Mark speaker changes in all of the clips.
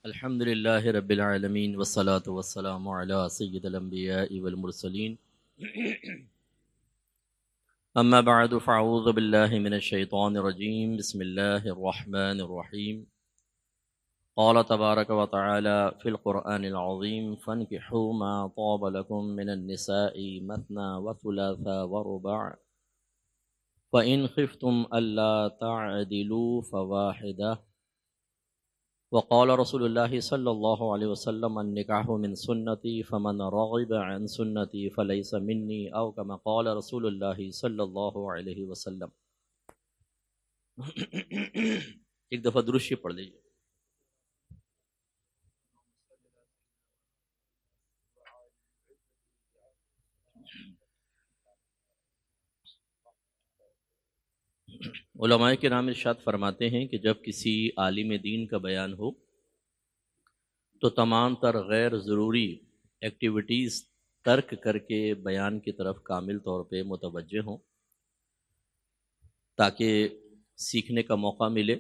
Speaker 1: الحمد للہ رب العالمین والصلاة والسلام علی سید الانبیاء والمرسلین اما بعد فاعوذ باللہ من الشیطان الرجیم بسم اللہ الرحمن الرحیم قال تبارک وتعالی فی القرآن العظیم فانکحوا ما طاب لکم من النساء مثنى وثلاث ورباع فإن خفتم ألا تعدلوا فواحدة وقال رسول اللہ صلی اللہ علیہ وسلم النکاح من سنتی فمن رغب عن سنتی فلیس منی او کما قال رسول اللہ صلی اللہ علیہ وسلم۔ ایک دفعہ درود شریف پڑھ لیجیے۔ علماء کرام ارشاد فرماتے ہیں کہ جب کسی عالم دین کا بیان ہو تو تمام تر غیر ضروری ایکٹیویٹیز ترک کر کے بیان کی طرف کامل طور پہ متوجہ ہوں تاکہ سیکھنے کا موقع ملے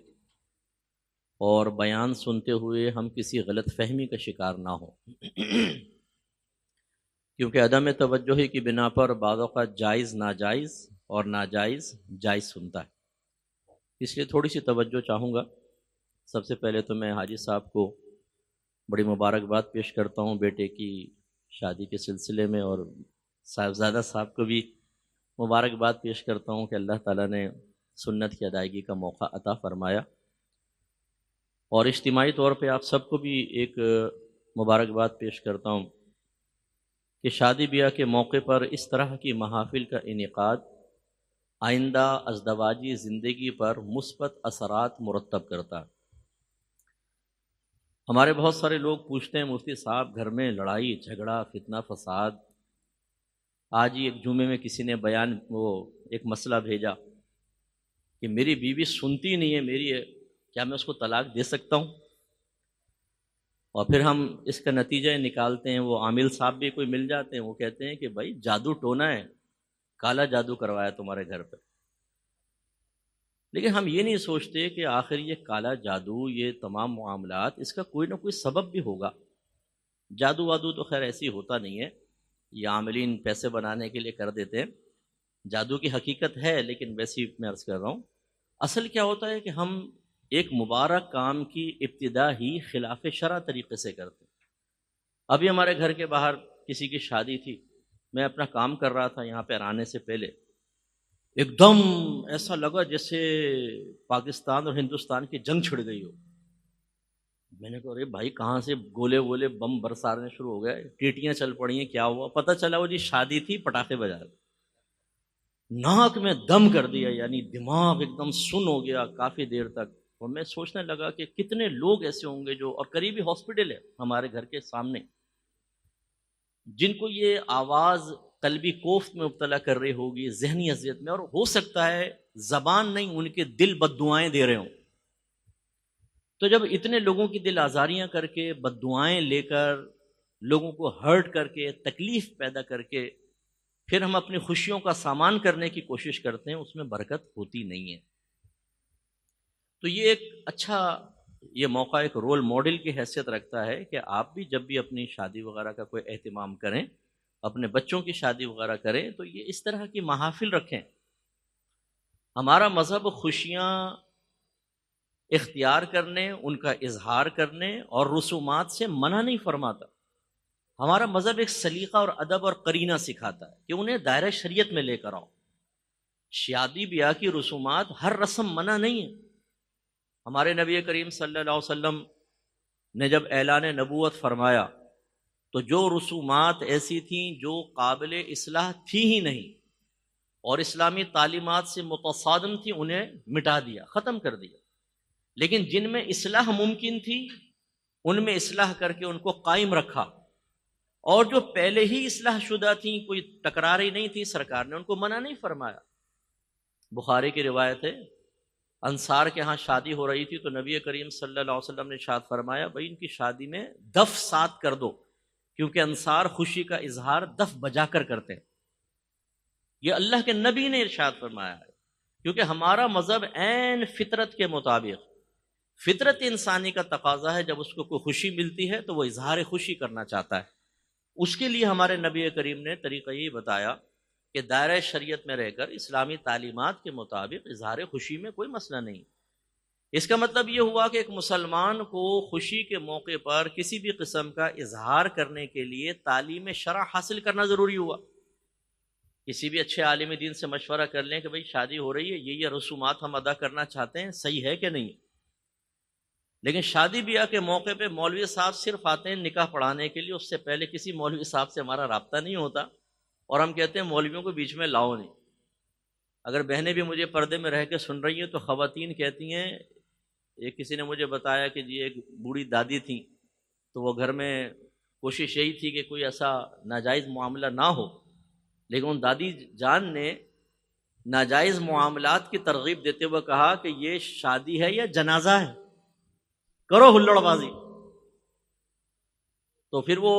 Speaker 1: اور بیان سنتے ہوئے ہم کسی غلط فہمی کا شکار نہ ہوں، کیونکہ عدم توجہی کی بنا پر بعض اوقات جائز ناجائز اور ناجائز جائز سنتا ہے۔ اس لیے تھوڑی سی توجہ چاہوں گا۔ سب سے پہلے تو میں حاجی صاحب کو بڑی مبارکباد پیش کرتا ہوں بیٹے کی شادی کے سلسلے میں، اور صاحبزادہ صاحب کو بھی مبارکباد پیش کرتا ہوں کہ اللہ تعالیٰ نے سنت کی ادائیگی کا موقع عطا فرمایا، اور اجتماعی طور پہ آپ سب کو بھی ایک مبارکباد پیش کرتا ہوں کہ شادی بیاہ کے موقع پر اس طرح کی محافل کا انعقاد آئندہ ازدواجی زندگی پر مثبت اثرات مرتب کرتا ہے۔ ہمارے بہت سارے لوگ پوچھتے ہیں مفتی صاحب گھر میں لڑائی جھگڑا فتنہ فساد، آج ہی ایک جمعے میں کسی نے بیان ایک مسئلہ بھیجا کہ میری بیوی سنتی نہیں ہے میری ہے، کیا میں اس کو طلاق دے سکتا ہوں؟ اور پھر ہم اس کا نتیجہ نکالتے ہیں، وہ عامل صاحب بھی کوئی مل جاتے ہیں، وہ کہتے ہیں کہ بھائی جادو ٹونا ہے، کالا جادو کروایا تمہارے گھر پہ۔ لیکن ہم یہ نہیں سوچتے کہ آخر یہ کالا جادو، یہ تمام معاملات، اس کا کوئی نہ کوئی سبب بھی ہوگا۔ جادو وادو تو خیر ایسی ہوتا نہیں ہے، یہ عاملین پیسے بنانے کے لیے کر دیتے ہیں، جادو کی حقیقت ہے لیکن ویسی میں عرض کر رہا ہوں۔ اصل کیا ہوتا ہے کہ ہم ایک مبارک کام کی ابتدا ہی خلاف شرع طریقے سے کرتے ہیں۔ ابھی ہمارے گھر کے باہر کسی کی شادی تھی، میں اپنا کام کر رہا تھا یہاں پہ آنے سے پہلے، ایک دم ایسا لگا جیسے پاکستان اور ہندوستان کی جنگ چھڑ گئی ہو۔ میں نے کہا ارے بھائی کہاں سے گولے وولے بم برسانے شروع ہو گئے، ٹیٹیاں چل پڑی ہیں، کیا ہوا؟ پتہ چلا وہ جی شادی تھی، پٹاخے بجا رہے، ناک میں دم کر دیا، یعنی دماغ ایک دم سن ہو گیا کافی دیر تک۔ اور میں سوچنے لگا کہ کتنے لوگ ایسے ہوں گے جو، اور قریبی ہاسپٹل ہے ہمارے گھر کے سامنے، جن کو یہ آواز قلبی کوفت میں مبتلا کر رہی ہوگی، ذہنی اذیت میں، اور ہو سکتا ہے زبان نہیں ان کے دل بد دعائیں دے رہے ہوں۔ تو جب اتنے لوگوں کی دل آزاریاں کر کے، بد دعائیں لے کر، لوگوں کو ہرٹ کر کے، تکلیف پیدا کر کے پھر ہم اپنی خوشیوں کا سامان کرنے کی کوشش کرتے ہیں، اس میں برکت ہوتی نہیں ہے۔ تو یہ ایک اچھا، یہ موقع ایک رول ماڈل کی حیثیت رکھتا ہے کہ آپ بھی جب بھی اپنی شادی وغیرہ کا کوئی اہتمام کریں، اپنے بچوں کی شادی وغیرہ کریں، تو یہ اس طرح کی محافل رکھیں۔ ہمارا مذہب خوشیاں اختیار کرنے، ان کا اظہار کرنے اور رسومات سے منع نہیں فرماتا۔ ہمارا مذہب ایک سلیقہ اور ادب اور قرینہ سکھاتا ہے کہ انہیں دائرہ شریعت میں لے کر آؤ۔ شادی بیاہ کی رسومات ہر رسم منع نہیں ہے۔ ہمارے نبی کریم صلی اللہ علیہ وسلم نے جب اعلان نبوت فرمایا تو جو رسومات ایسی تھیں جو قابل اصلاح تھی ہی نہیں اور اسلامی تعلیمات سے متصادم تھی، انہیں مٹا دیا، ختم کر دیا۔ لیکن جن میں اصلاح ممکن تھی ان میں اصلاح کر کے ان کو قائم رکھا، اور جو پہلے ہی اصلاح شدہ تھیں، کوئی تکراری نہیں تھی، سرکار نے ان کو منع نہیں فرمایا۔ بخاری کی روایت ہے، انصار کے ہاں شادی ہو رہی تھی تو نبی کریم صلی اللہ علیہ وسلم نے ارشاد فرمایا بھائی ان کی شادی میں دف ساتھ کر دو، کیونکہ انصار خوشی کا اظہار دف بجا کر کرتے ہیں۔ یہ اللہ کے نبی نے ارشاد فرمایا ہے، کیونکہ ہمارا مذہب عین فطرت کے مطابق فطرت انسانی کا تقاضا ہے جب اس کو کوئی خوشی ملتی ہے تو وہ اظہار خوشی کرنا چاہتا ہے. اس کے لیے ہمارے نبی کریم نے طریقہ یہ بتایا کہ دائرہ شریعت میں رہ کر اسلامی تعلیمات کے مطابق اظہار خوشی میں کوئی مسئلہ نہیں. اس کا مطلب یہ ہوا کہ ایک مسلمان کو خوشی کے موقع پر کسی بھی قسم کا اظہار کرنے کے لیے تعلیم شرع حاصل کرنا ضروری ہوا. کسی بھی اچھے عالم دین سے مشورہ کر لیں کہ بھئی شادی ہو رہی ہے، یہ رسومات ہم ادا کرنا چاہتے ہیں، صحیح ہے کہ نہیں. لیکن شادی بیاہ کے موقع پہ مولوی صاحب صرف آتے ہیں نکاح پڑھانے کے لیے، اس سے پہلے کسی مولوی صاحب سے ہمارا رابطہ نہیں ہوتا، اور ہم کہتے ہیں مولویوں کو بیچ میں لاؤ نہیں. اگر بہنیں بھی مجھے پردے میں رہ کے سن رہی ہیں تو خواتین کہتی ہیں، ایک کسی نے مجھے بتایا کہ جی ایک بوڑھی دادی تھیں تو وہ گھر میں کوشش یہی تھی کہ کوئی ایسا ناجائز معاملہ نہ ہو، لیکن ان دادی جان نے ناجائز معاملات کی ترغیب دیتے ہوئے کہا کہ یہ شادی ہے یا جنازہ ہے، کرو ہلڑ بازی. تو پھر وہ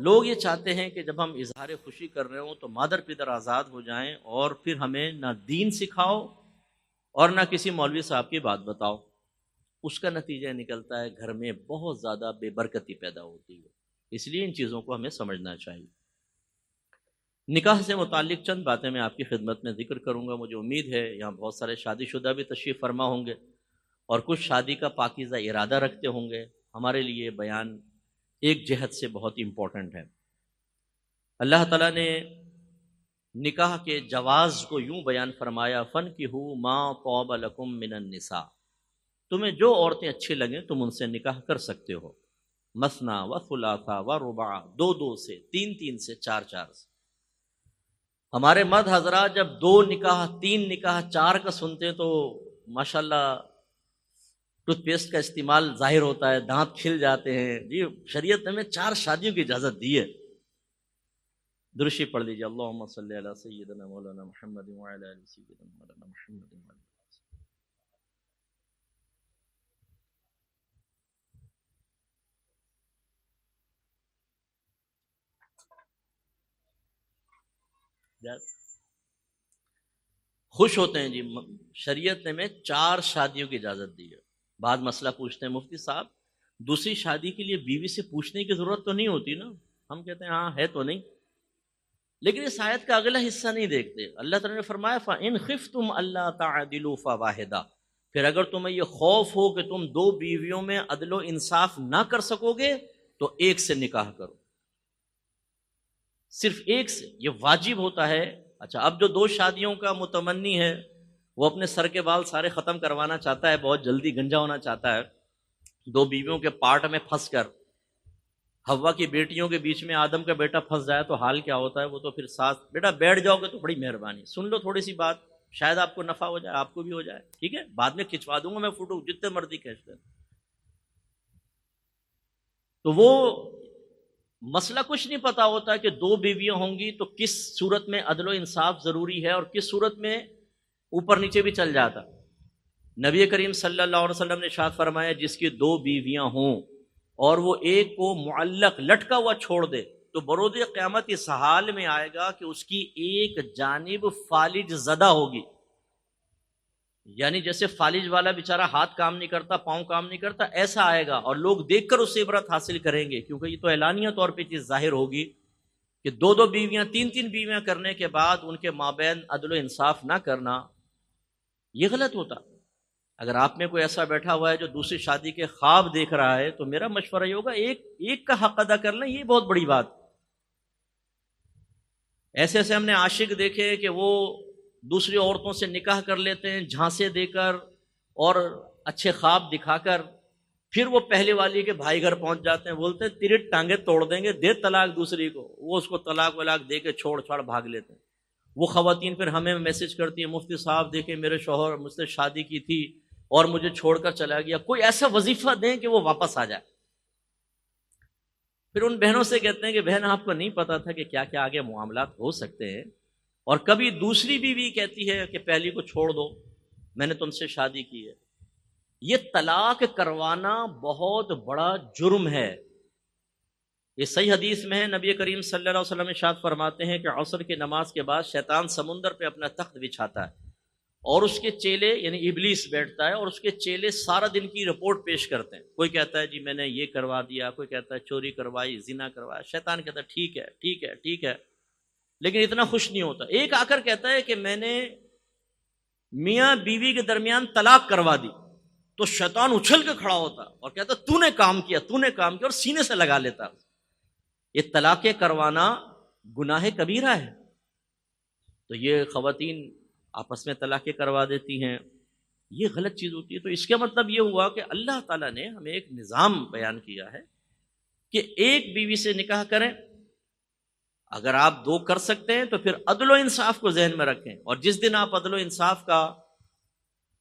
Speaker 1: لوگ یہ چاہتے ہیں کہ جب ہم اظہار خوشی کر رہے ہوں تو مادر پدر آزاد ہو جائیں، اور پھر ہمیں نہ دین سکھاؤ اور نہ کسی مولوی صاحب کی بات بتاؤ. اس کا نتیجہ نکلتا ہے گھر میں بہت زیادہ بے برکتی پیدا ہوتی ہے. اس لیے ان چیزوں کو ہمیں سمجھنا چاہیے. نکاح سے متعلق چند باتیں میں آپ کی خدمت میں ذکر کروں گا. مجھے امید ہے یہاں بہت سارے شادی شدہ بھی تشریف فرما ہوں گے اور کچھ شادی کا پاکیزہ ارادہ رکھتے ہوں گے. ہمارے لیے بیان ایک جہت سے بہت امپورٹنٹ ہے. اللہ تعالیٰ نے نکاح کے جواز کو یوں بیان فرمایا، فَانْكِحُوا مَا طَابَ لَكُم مِّنَ النِّسَاءِ، تمہیں جو عورتیں اچھی لگیں تم ان سے نکاح کر سکتے ہو. مثنا و ثلاثا و رباع، دو دو سے، تین تین سے، چار چار سے. ہمارے مرد حضرات جب دو نکاح، تین نکاح، چار کا سنتے ہیں تو ماشاءاللہ ٹوتھ پیسٹ کا استعمال ظاہر ہوتا ہے، دانت کھل جاتے ہیں. جی شریعت نے ہمیں 4 شادیوں کی اجازت دی ہے. درشی پڑھ لیجیے، اللہم صلی علی سیدنا مولانا محمد وعلی آل سیدنا مولانا محمد. خوش ہوتے ہیں جی، شریعت نے ہمیں 4 شادیوں کی اجازت دی ہے. بعد مسئلہ پوچھتے ہیں مفتی صاحب دوسری شادی کے لیے بیوی سے پوچھنے کی ضرورت تو نہیں ہوتی نا؟ ہم کہتے ہیں ہاں ہے تو نہیں، لیکن اس آیت کا اگلا حصہ نہیں دیکھتے. اللہ تعالیٰ نے فرمایا فَإِنْ خِفْتُمْ أَلَّا تَعْدِلُوا فَوَاحِدًا، پھر اگر تمہیں یہ خوف ہو کہ تم 2 بیویوں میں عدل و انصاف نہ کر سکو گے تو ایک سے نکاح کرو، صرف ایک سے. یہ واجب ہوتا ہے. اچھا اب جو 2 شادیوں کا متمنی ہے وہ اپنے سر کے بال سارے ختم کروانا چاہتا ہے، بہت جلدی گنجا ہونا چاہتا ہے، 2 بیویوں کے پارٹ میں پھنس کر حوا کی بیٹیوں کے بیچ میں آدم کا بیٹا پھنس جائے تو حال کیا ہوتا ہے. وہ تو پھر ساتھ بیٹا بیٹھ جاؤ گے تو بڑی مہربانی، سن لو تھوڑی سی بات، شاید آپ کو نفع ہو جائے، آپ کو بھی ہو جائے، ٹھیک ہے بعد میں کھنچوا دوں گا میں فوٹو جتنے مرضی کھینچ لیں. تو وہ مسئلہ کچھ نہیں پتا ہوتا کہ 2 بیویاں ہوں گی تو کس صورت میں عدل و انصاف ضروری ہے اور کس صورت میں اوپر نیچے بھی چل جاتا. نبی کریم صلی اللہ علیہ وسلم نے ارشاد فرمایا جس کی 2 بیویاں ہوں اور وہ ایک کو معلق لٹکا ہوا چھوڑ دے تو برود قیامت اس حال میں آئے گا کہ اس کی ایک جانب فالج زدہ ہوگی. یعنی جیسے فالج والا بیچارہ ہاتھ کام نہیں کرتا، پاؤں کام نہیں کرتا، ایسا آئے گا اور لوگ دیکھ کر اس سے عبرت حاصل کریں گے، کیونکہ یہ تو اعلانیہ طور پہ چیز ظاہر ہوگی کہ 2 بیویاں 3 بیویاں کرنے کے بعد ان کے مابین عدل و انصاف نہ کرنا یہ غلط ہوتا. اگر آپ میں کوئی ایسا بیٹھا ہوا ہے جو دوسری شادی کے خواب دیکھ رہا ہے تو میرا مشورہ یہ ہوگا ایک کا حق ادا کر لیں، یہ بہت بڑی بات. ایسے ایسے ہم نے عاشق دیکھے کہ وہ دوسری عورتوں سے نکاح کر لیتے ہیں جھانسے دے کر اور اچھے خواب دکھا کر، پھر وہ پہلے والی کے بھائی گھر پہنچ جاتے ہیں، بولتے ہیں تیری ٹانگیں توڑ دیں گے، دے طلاق دوسری کو. وہ اس کو طلاق ولاق دے کے چھوڑ چھاڑ بھاگ لیتے ہیں. وہ خواتین پھر ہمیں میسج کرتی ہیں مفتی صاحب دیکھیں میرے شوہر مجھ سے شادی کی تھی اور مجھے چھوڑ کر چلا گیا، کوئی ایسا وظیفہ دیں کہ وہ واپس آ جائے. پھر ان بہنوں سے کہتے ہیں کہ بہن آپ کو نہیں پتا تھا کہ کیا کیا آگے معاملات ہو سکتے ہیں. اور کبھی دوسری بیوی کہتی ہے کہ پہلی کو چھوڑ دو، میں نے تم سے شادی کی ہے. یہ طلاق کروانا بہت بڑا جرم ہے. یہ صحیح حدیث میں ہے، نبی کریم صلی اللہ علیہ وسلم ارشاد فرماتے ہیں کہ عصر کی نماز کے بعد شیطان سمندر پہ اپنا تخت بچھاتا ہے اور اس کے چیلے یعنی ابلیس بیٹھتا ہے اور اس کے چیلے سارا دن کی رپورٹ پیش کرتے ہیں. کوئی کہتا ہے جی میں نے یہ کروا دیا، کوئی کہتا ہے چوری کروائی، زنا کروایا. شیطان کہتا ہے ٹھیک ہے ٹھیک ہے ٹھیک ہے، لیکن اتنا خوش نہیں ہوتا. ایک آ کر کہتا ہے کہ میں نے میاں بیوی کے درمیان طلاق کروا دی. تو شیطان اچھل کے کھڑا ہوتا اور کہتا تو نے کام کیا، تو نے کام کیا، اور سینے سے لگا لیتا. یہ طلاق کروانا گناہ کبیرہ ہے. تو یہ خواتین آپس میں طلاقیں کروا دیتی ہیں، یہ غلط چیز ہوتی ہے. تو اس کا مطلب یہ ہوا کہ اللہ تعالیٰ نے ہمیں ایک نظام بیان کیا ہے کہ ایک بیوی سے نکاح کریں. اگر آپ دو کر سکتے ہیں تو پھر عدل و انصاف کو ذہن میں رکھیں، اور جس دن آپ عدل و انصاف کا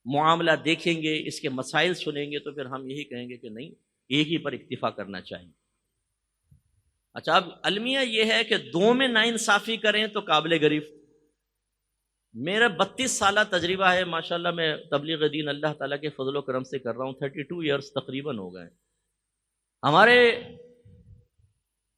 Speaker 1: معاملہ دیکھیں گے، اس کے مسائل سنیں گے، تو پھر ہم یہی کہیں گے کہ نہیں، ایک ہی پر اکتفا کرنا چاہیے. اچھا، اب المیہ یہ ہے کہ دو میں ناانصافی کریں تو قابل گریفت. میرا 32 سالہ تجربہ ہے ماشاءاللہ. میں تبلیغ دین اللہ تعالیٰ کے فضل و کرم سے کر رہا ہوں. 32 ایئرس تقریباً ہو گئے. ہمارے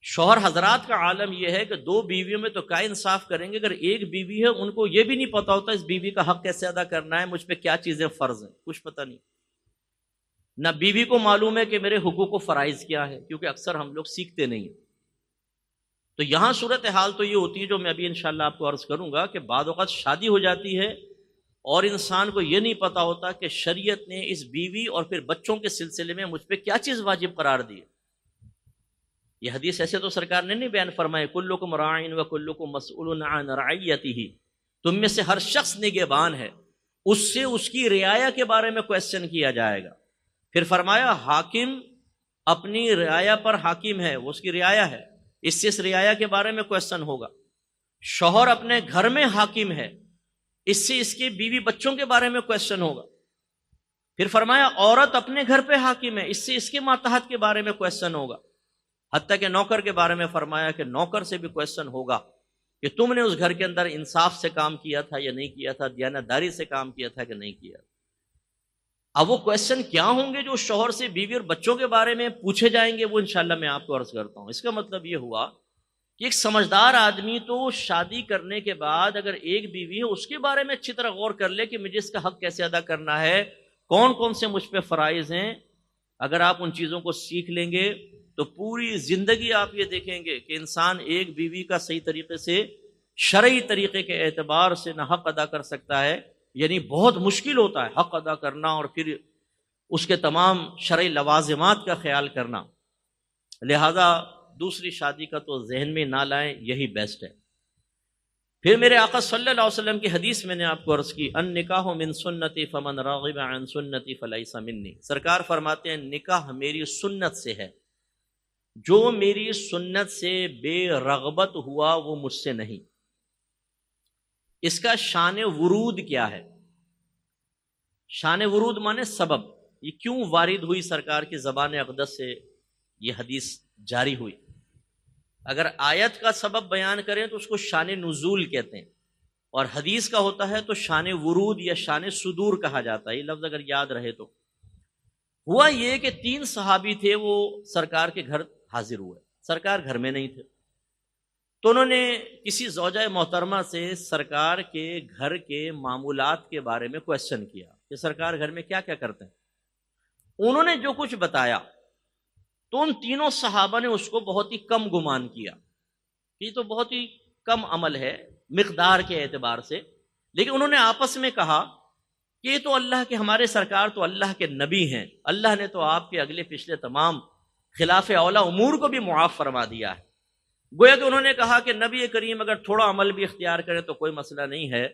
Speaker 1: شوہر حضرات کا عالم یہ ہے کہ دو بیویوں میں تو کا انصاف کریں گے. اگر ایک بیوی ہے ان کو یہ بھی نہیں پتا ہوتا اس بیوی کا حق کیسے ادا کرنا ہے، مجھ پہ کیا چیزیں فرض ہیں، کچھ پتہ نہیں. نہ بیوی کو معلوم ہے کہ میرے حقوق و فرائض کیا ہے، کیونکہ اکثر ہم لوگ سیکھتے نہیں ہیں. تو یہاں صورتحال تو یہ ہوتی ہے جو میں ابھی انشاءاللہ آپ کو عرض کروں گا کہ بعض اوقات شادی ہو جاتی ہے اور انسان کو یہ نہیں پتا ہوتا کہ شریعت نے اس بیوی اور پھر بچوں کے سلسلے میں مجھ پہ کیا چیز واجب قرار دی ہے. یہ حدیث ایسے تو سرکار نے نہیں بیان فرمائے کلکم راعٍ وکلکم مسئول عن رعیتہ، تم میں سے ہر شخص نگہبان ہے، اس سے اس کی رعایا کے بارے میں کویسچن کیا جائے گا. پھر فرمایا حاکم اپنی رعایا پر حاکم ہے، وہ اس کی رعایا ہے، اس سے اس رعایا کے بارے میں کویسچن ہوگا. شوہر اپنے گھر میں حاکم ہے، اس سے اس کے بیوی بچوں کے بارے میں کویسچن ہوگا. پھر فرمایا عورت اپنے گھر پہ حاکم ہے، اس سے اس کے ماتحت کے بارے میں کویسچن ہوگا. حتیٰ کہ نوکر کے بارے میں فرمایا کہ نوکر سے بھی کویسچن ہوگا کہ تم نے اس گھر کے اندر انصاف سے کام کیا تھا یا نہیں کیا تھا، دیانتداری سے کام کیا تھا کہ نہیں کیا. اب وہ کویسچن کیا ہوں گے جو شوہر سے بیوی اور بچوں کے بارے میں پوچھے جائیں گے، وہ انشاءاللہ میں آپ کو عرض کرتا ہوں. اس کا مطلب یہ ہوا کہ ایک سمجھدار آدمی تو شادی کرنے کے بعد اگر ایک بیوی ہے اس کے بارے میں اچھی طرح غور کر لے کہ مجھے اس کا حق کیسے ادا کرنا ہے، کون کون سے مجھ پہ فرائض ہیں. اگر آپ ان چیزوں کو سیکھ لیں گے تو پوری زندگی آپ یہ دیکھیں گے کہ انسان ایک بیوی کا صحیح طریقے سے شرعی طریقے کے اعتبار سے نہ حق ادا کر سکتا ہے. یعنی بہت مشکل ہوتا ہے حق ادا کرنا اور پھر اس کے تمام شرعی لوازمات کا خیال کرنا. لہذا دوسری شادی کا تو ذہن میں نہ لائیں، یہی بیسٹ ہے. پھر میرے آقا صلی اللہ علیہ وسلم کی حدیث میں نے آپ کو عرض کی النکاح من سنتی فمن راغب عن سنتی فلیس منی. سرکار فرماتے ہیں نکاح میری سنت سے ہے، جو میری سنت سے بے رغبت ہوا وہ مجھ سے نہیں. اس کا شان ورود کیا ہے؟ شان ورود مانے سبب. یہ کیوں وارد ہوئی سرکار کی زبان اقدس سے یہ حدیث جاری ہوئی؟ اگر آیت کا سبب بیان کریں تو اس کو شان نزول کہتے ہیں، اور حدیث کا ہوتا ہے تو شان ورود یا شان صدور کہا جاتا ہے. یہ لفظ اگر یاد رہے تو ہوا یہ کہ 3 صحابی تھے، وہ سرکار کے گھر حاضر ہوئے. سرکار گھر میں نہیں تھے تو انہوں نے کسی زوجہ محترمہ سے سرکار کے گھر کے معمولات کے بارے میں کویسچن کیا کہ سرکار گھر میں کیا کیا کرتے ہیں. انہوں نے جو کچھ بتایا تو ان تینوں صحابہ نے اس کو بہت ہی کم گمان کیا کہ یہ تو بہت ہی کم عمل ہے مقدار کے اعتبار سے. لیکن انہوں نے آپس میں کہا کہ یہ تو اللہ کے، ہمارے سرکار تو اللہ کے نبی ہیں، اللہ نے تو آپ کے اگلے پچھلے تمام خلاف اولا امور کو بھی معاف فرما دیا ہے. گویا کہ انہوں نے کہا کہ نبی کریم اگر تھوڑا عمل بھی اختیار کرے تو کوئی مسئلہ نہیں ہے،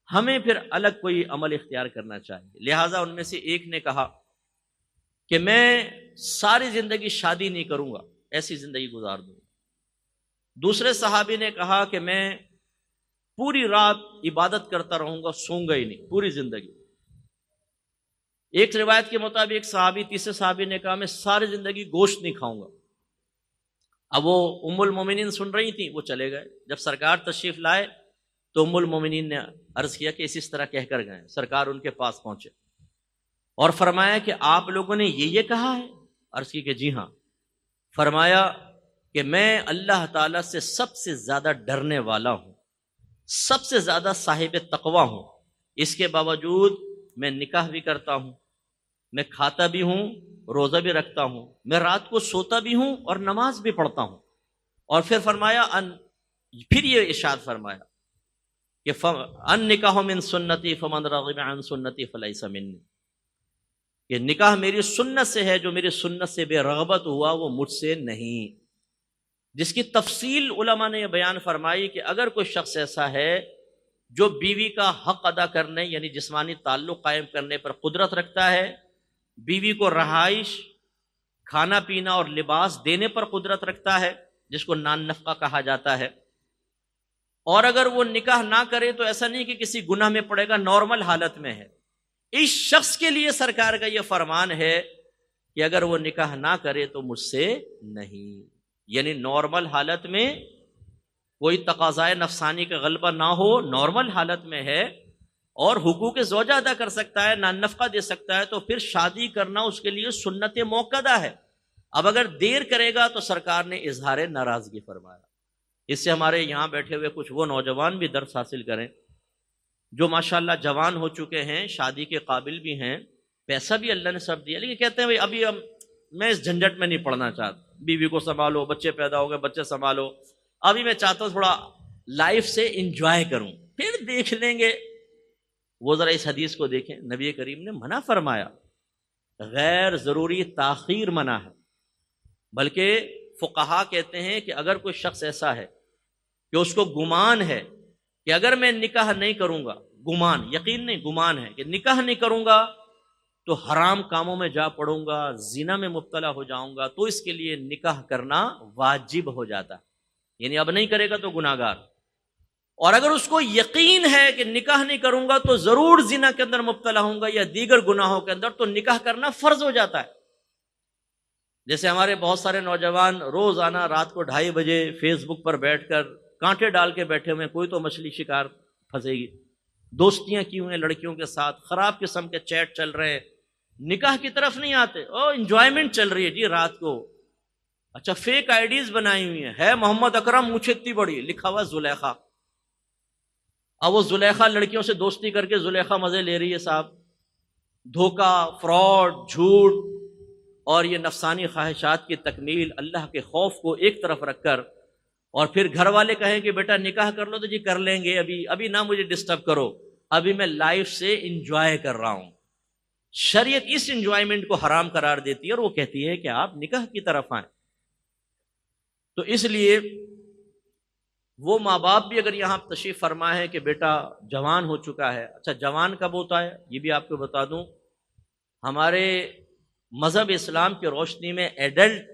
Speaker 1: ہمیں پھر الگ کوئی عمل اختیار کرنا چاہیے. لہٰذا ان میں سے ایک نے کہا کہ میں ساری زندگی شادی نہیں کروں گا، ایسی زندگی گزار دوں گا. دوسرے صحابی نے کہا کہ میں پوری رات عبادت کرتا رہوں گا، سوں گا ہی نہیں پوری زندگی. ایک روایت کے مطابق ایک صحابی، تیسرے صحابی نے کہا میں ساری زندگی گوشت نہیں کھاؤں گا. اب وہ ام المومنین سن رہی تھیں، وہ چلے گئے. جب سرکار تشریف لائے تو ام المومنین نے عرض کیا کہ اس طرح کہہ کر گئے. سرکار ان کے پاس پہنچے اور فرمایا کہ آپ لوگوں نے یہ کہا ہے؟ عرض کی کہ جی ہاں. فرمایا کہ میں اللہ تعالیٰ سے سب سے زیادہ ڈرنے والا ہوں، سب سے زیادہ صاحب تقویٰ ہوں، اس کے باوجود میں نکاح بھی کرتا ہوں، میں کھاتا بھی ہوں، روزہ بھی رکھتا ہوں، میں رات کو سوتا بھی ہوں اور نماز بھی پڑھتا ہوں۔ اور پھر فرمایا پھر یہ ارشاد فرمایا کہ ان نکاح من سنتی فمن رغب عن سنتی فلیس منی، کہ نکاح میری سنت سے ہے، جو میری سنت سے بے رغبت ہوا وہ مجھ سے نہیں۔ جس کی تفصیل علماء نے یہ بیان فرمائی کہ اگر کوئی شخص ایسا ہے جو بیوی کا حق ادا کرنے یعنی جسمانی تعلق قائم کرنے پر قدرت رکھتا ہے، بیوی کو رہائش، کھانا پینا اور لباس دینے پر قدرت رکھتا ہے، جس کو نان نفقہ کہا جاتا ہے، اور اگر وہ نکاح نہ کرے تو ایسا نہیں کہ کسی گناہ میں پڑے گا، نارمل حالت میں ہے، اس شخص کے لیے سرکار کا یہ فرمان ہے کہ اگر وہ نکاح نہ کرے تو مجھ سے نہیں، یعنی نارمل حالت میں کوئی تقاضائے نفسانی کا غلبہ نہ ہو، نارمل حالت میں ہے اور حقوق زوجہ ادا کر سکتا ہے، نان نفقہ دے سکتا ہے، تو پھر شادی کرنا اس کے لیے سنت موقدہ ہے۔ اب اگر دیر کرے گا تو سرکار نے اظہار ناراضگی فرمایا۔ اس سے ہمارے یہاں بیٹھے ہوئے کچھ وہ نوجوان بھی درس حاصل کریں جو ماشاءاللہ جوان ہو چکے ہیں، شادی کے قابل بھی ہیں، پیسہ بھی اللہ نے سب دیا، لیکن کہتے ہیں بھائی ابھی میں اس جھنجٹ میں نہیں پڑنا چاہتا، بیوی کو سنبھالو، بچے پیدا ہو گئے، بچے سنبھالو، ابھی میں چاہتا ہوں تھوڑا لائف سے انجوائے کروں، پھر دیکھ لیں گے۔ وہ ذرا اس حدیث کو دیکھیں، نبی کریم نے منع فرمایا، غیر ضروری تاخیر منع ہے۔ بلکہ فقہا کہتے ہیں کہ اگر کوئی شخص ایسا ہے کہ اس کو گمان ہے کہ اگر میں نکاح نہیں کروں گا، گمان، یقین نہیں، گمان ہے کہ نکاح نہیں کروں گا تو حرام کاموں میں جا پڑوں گا، زنا میں مبتلا ہو جاؤں گا، تو اس کے لیے نکاح کرنا واجب ہو جاتا ہے، یعنی اب نہیں کرے گا تو گناہگار۔ اور اگر اس کو یقین ہے کہ نکاح نہیں کروں گا تو ضرور زنا کے اندر مبتلا ہوں گا یا دیگر گناہوں کے اندر، تو نکاح کرنا فرض ہو جاتا ہے۔ جیسے ہمارے بہت سارے نوجوان روزانہ رات کو 2:30 بجے فیس بک پر بیٹھ کر کانٹے ڈال کے بیٹھے ہوئے، کوئی تو مچھلی شکار پھنسے گی، دوستیاں کی ہوئی ہیں لڑکیوں کے ساتھ، خراب قسم کے چیٹ چل رہے ہیں، نکاح کی طرف نہیں آتے، انجوائمنٹ چل رہی ہے جی رات کو۔ اچھا، فیک آئیڈیز بنائی ہوئی ہیں، ہے محمد اکرم، مجھے اتنی بڑی، لکھا ہوا زلیخا۔ اب وہ زلیخا لڑکیوں سے دوستی کر کے زلیخا مزے لے رہی ہے صاحب، دھوکہ، فراڈ، جھوٹ اور یہ نفسانی خواہشات کی تکمیل، اللہ کے خوف کو ایک طرف رکھ کر، اور پھر گھر والے کہیں کہ بیٹا نکاح کر لو، تو جی کر لیں گے، ابھی نہ مجھے ڈسٹرب کرو، ابھی میں لائف سے انجوائے کر رہا ہوں۔ شریعت اس انجوائمنٹ کو حرام قرار دیتی ہے اور وہ کہتی ہے کہ آپ نکاح کی طرف آئیں۔ تو اس لیے وہ ماں باپ بھی اگر یہاں تشریف فرما ہے کہ بیٹا جوان ہو چکا ہے، اچھا جوان کب ہوتا ہے یہ بھی آپ کو بتا دوں، ہمارے مذہب اسلام کی روشنی میں ایڈلٹ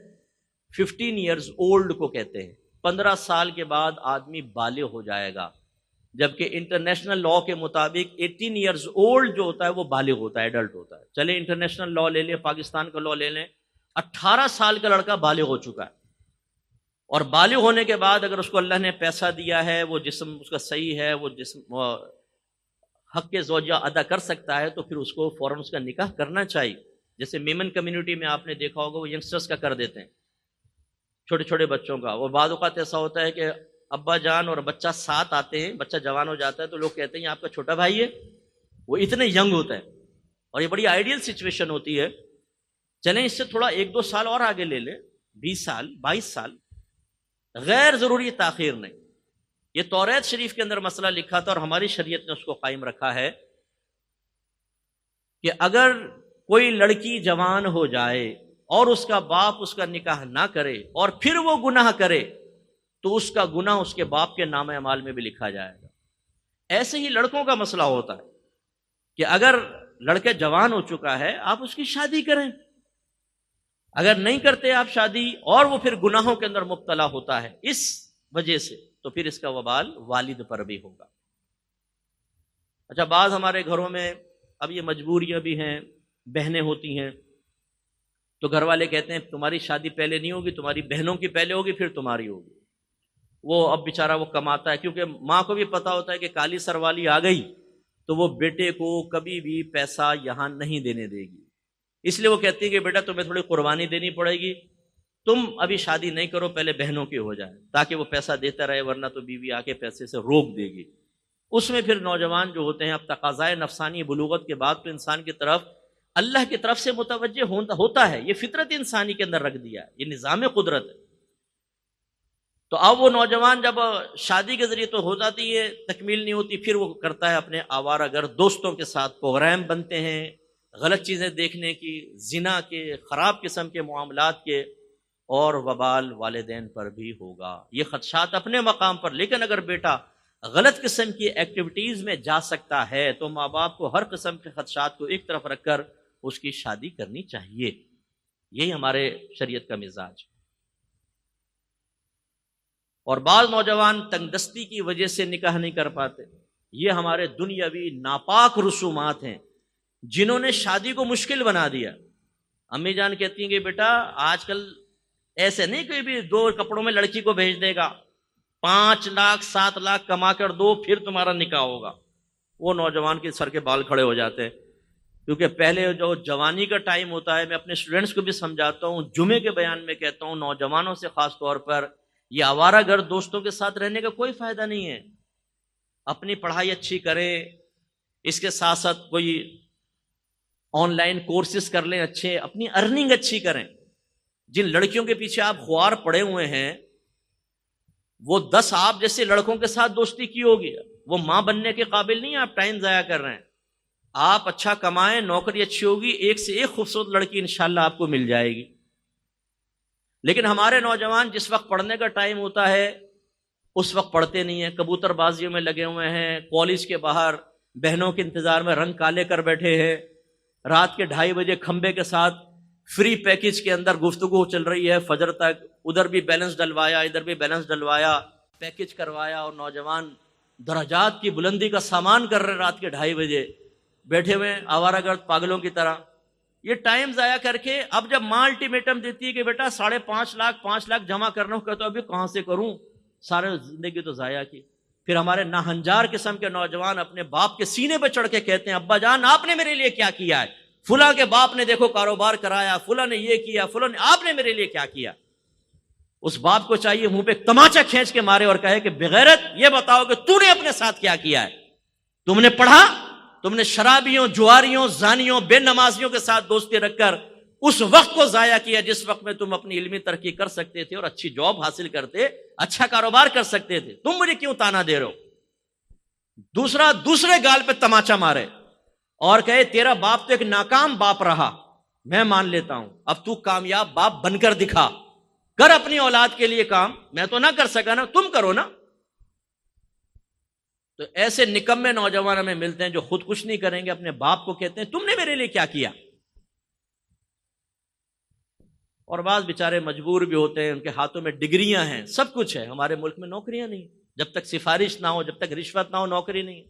Speaker 1: 15 ایئرز اولڈ کو کہتے ہیں، 15 سال کے بعد آدمی بالغ ہو جائے گا، جبکہ انٹرنیشنل لا کے مطابق 18 ایئرز اولڈ جو ہوتا ہے وہ بالغ ہوتا ہے، ایڈلٹ ہوتا ہے۔ چلے انٹرنیشنل لا لے لیں، پاکستان کا لا لے لیں، 18 سال کا لڑکا بالغ ہو چکا ہے، اور بالغ ہونے کے بعد اگر اس کو اللہ نے پیسہ دیا ہے، وہ جسم اس کا صحیح ہے، وہ جسم حق کے زوجہ ادا کر سکتا ہے، تو پھر اس کو فوراً اس کا نکاح کرنا چاہیے۔ جیسے میمن کمیونٹی میں آپ نے دیکھا ہوگا، وہ ینگسٹرز کا کر دیتے ہیں، چھوٹے چھوٹے بچوں کا۔ وہ بعض اوقات ایسا ہوتا ہے کہ ابا جان اور بچہ ساتھ آتے ہیں، بچہ جوان ہو جاتا ہے تو لوگ کہتے ہیں یہ آپ کا چھوٹا بھائی ہے، وہ اتنے ینگ ہوتا ہے، اور یہ بڑی آئیڈیل سچویشن ہوتی ہے۔ چلیں اس سے تھوڑا 1-2 سال اور آگے لے لیں، 20 سال 22 سال، غیر ضروری تاخیر نہیں۔ یہ توریت شریف کے اندر مسئلہ لکھا تھا اور ہماری شریعت نے اس کو قائم رکھا ہے کہ اگر کوئی لڑکی جوان ہو جائے اور اس کا باپ اس کا نکاح نہ کرے اور پھر وہ گناہ کرے تو اس کا گناہ اس کے باپ کے نام اعمال میں بھی لکھا جائے گا۔ ایسے ہی لڑکوں کا مسئلہ ہوتا ہے کہ اگر لڑکے جوان ہو چکا ہے آپ اس کی شادی کریں، اگر نہیں کرتے آپ شادی اور وہ پھر گناہوں کے اندر مبتلا ہوتا ہے اس وجہ سے، تو پھر اس کا وبال والد پر بھی ہوگا۔ اچھا، بعض ہمارے گھروں میں اب یہ مجبوریاں بھی ہیں، بہنیں ہوتی ہیں، تو گھر والے کہتے ہیں تمہاری شادی پہلے نہیں ہوگی، تمہاری بہنوں کی پہلے ہوگی پھر تمہاری ہوگی۔ وہ اب بیچارہ وہ کماتا ہے، کیونکہ ماں کو بھی پتا ہوتا ہے کہ کالی سر والی آ گئی تو وہ بیٹے کو کبھی بھی پیسہ یہاں نہیں دینے دے گی، اس لیے وہ کہتی ہے کہ بیٹا تمہیں تھوڑی قربانی دینی پڑے گی، تم ابھی شادی نہیں کرو، پہلے بہنوں کی ہو جائے، تاکہ وہ پیسہ دیتا رہے، ورنہ تو بیوی آ کے پیسے سے روک دے گی۔ اس میں پھر نوجوان جو ہوتے ہیں اب تقاضائے نفسانی بلوغت کے بعد تو انسان کی طرف اللہ کی طرف سے متوجہ ہوتا ہے، یہ فطرت انسانی کے اندر رکھ دیا ہے، یہ نظام قدرت ہے۔ تو اب وہ نوجوان جب شادی کے ذریعے تو ہو جاتی ہے، تکمیل نہیں ہوتی، پھر وہ کرتا ہے اپنے آوارہ گرد دوستوں کے ساتھ پروگرام بنتے ہیں غلط چیزیں دیکھنے کی، زنا کے، خراب قسم کے معاملات کے، اور وبال والدین پر بھی ہوگا۔ یہ خدشات اپنے مقام پر، لیکن اگر بیٹا غلط قسم کی ایکٹیویٹیز میں جا سکتا ہے تو ماں باپ کو ہر قسم کے خدشات کو ایک طرف رکھ کر اس کی شادی کرنی چاہیے۔ یہی ہمارے شریعت کا مزاج۔ اور بعض نوجوان تنگ دستی کی وجہ سے نکاح نہیں کر پاتے، یہ ہمارے دنیاوی ناپاک رسومات ہیں جنہوں نے شادی کو مشکل بنا دیا۔ امی جان کہتی ہیں کہ بیٹا آج کل ایسے نہیں کوئی بھی دو کپڑوں میں لڑکی کو بھیج دے گا، 5 لاکھ 7 لاکھ کما کر دو پھر تمہارا نکاح ہوگا۔ وہ نوجوان کے سر کے بال کھڑے ہو جاتے ہیں، کیونکہ پہلے جو جوانی کا ٹائم ہوتا ہے، میں اپنے اسٹوڈنٹس کو بھی سمجھاتا ہوں، جمعے کے بیان میں کہتا ہوں نوجوانوں سے خاص طور پر، یہ آوارہ گرد دوستوں کے ساتھ رہنے کا کوئی فائدہ نہیں ہے۔ اپنی پڑھائی اچھی کریں، اس کے ساتھ ساتھ کوئی آن لائن کورسز کر لیں اچھے، اپنی ارننگ اچھی کریں۔ جن لڑکیوں کے پیچھے آپ خوار پڑے ہوئے ہیں، وہ 10 آپ جیسے لڑکوں کے ساتھ دوستی کی ہوگی، وہ ماں بننے کے قابل نہیں، آپ ٹائم ضائع کر رہے ہیں۔ آپ اچھا کمائیں، نوکری اچھی ہوگی، ایک سے ایک خوبصورت لڑکی انشاءاللہ آپ کو مل جائے گی۔ لیکن ہمارے نوجوان جس وقت پڑھنے کا ٹائم ہوتا ہے اس وقت پڑھتے نہیں ہیں، کبوتر بازیوں میں لگے ہوئے ہیں، کالج کے باہر بہنوں کے انتظار میں رنگ کالے کر بیٹھے ہیں، رات کے 2:30 بجے کھمبے کے ساتھ فری پیکج کے اندر گفتگو چل رہی ہے فجر تک، ادھر بھی بیلنس ڈلوایا ادھر بھی بیلنس ڈلوایا، پیکج کروایا، اور نوجوان درجات کی بلندی کا سامان کر رہے رات کے 2:30 بجے بیٹھے ہوئے آوارہ گرد پاگلوں کی طرح۔ یہ ٹائم ضائع کر کے اب جب ماں الٹیمیٹم دیتی ہے کہ بیٹا 5.5 لاکھ 5 لاکھ جمع کرنا ہو، کہتا ابھی کہاں سے کروں، سارے زندگی تو ضائع کی۔ پھر ہمارے ناہنجار قسم کے نوجوان اپنے باپ کے سینے پہ چڑھ کے کہتے ہیں ابا جان آپ نے میرے لیے کیا کیا ہے، فلاں کے باپ نے دیکھو کاروبار کرایا، فلاں نے یہ کیا، فلاں نے، آپ نے میرے لیے کیا کیا۔ اس باپ کو چاہیے منہ پہ تماچا کھینچ کے مارے اور کہے کہ بغیرت یہ بتاؤ کہ تو نے اپنے ساتھ کیا کیا ہے، تم نے پڑھا، تم نے شرابیوں، جواریوں، زانیوں، بے نمازیوں کے ساتھ دوستی رکھ کر اس وقت کو ضائع کیا جس وقت میں تم اپنی علمی ترقی کر سکتے تھے اور اچھی جاب حاصل کرتے، اچھا کاروبار کر سکتے تھے، تم مجھے کیوں تانا دے رہے ہو۔ دوسرے گال پہ تماچا مارے اور کہے تیرا باپ تو ایک ناکام باپ رہا، میں مان لیتا ہوں، اب تو کامیاب باپ بن کر دکھا، کر اپنی اولاد کے لیے کام، میں تو نہ کر سکا نا، تم کرو نا۔ تو ایسے نکمے نوجوان ہمیں ملتے ہیں جو خود کچھ نہیں کریں گے، اپنے باپ کو کہتے ہیں تم نے میرے لیے کیا کیا۔ اور بعض بیچارے مجبور بھی ہوتے ہیں، ان کے ہاتھوں میں ڈگریاں ہیں، سب کچھ ہے، ہمارے ملک میں نوکریاں نہیں، جب تک سفارش نہ ہو، جب تک رشوت نہ ہو، نوکری نہیں۔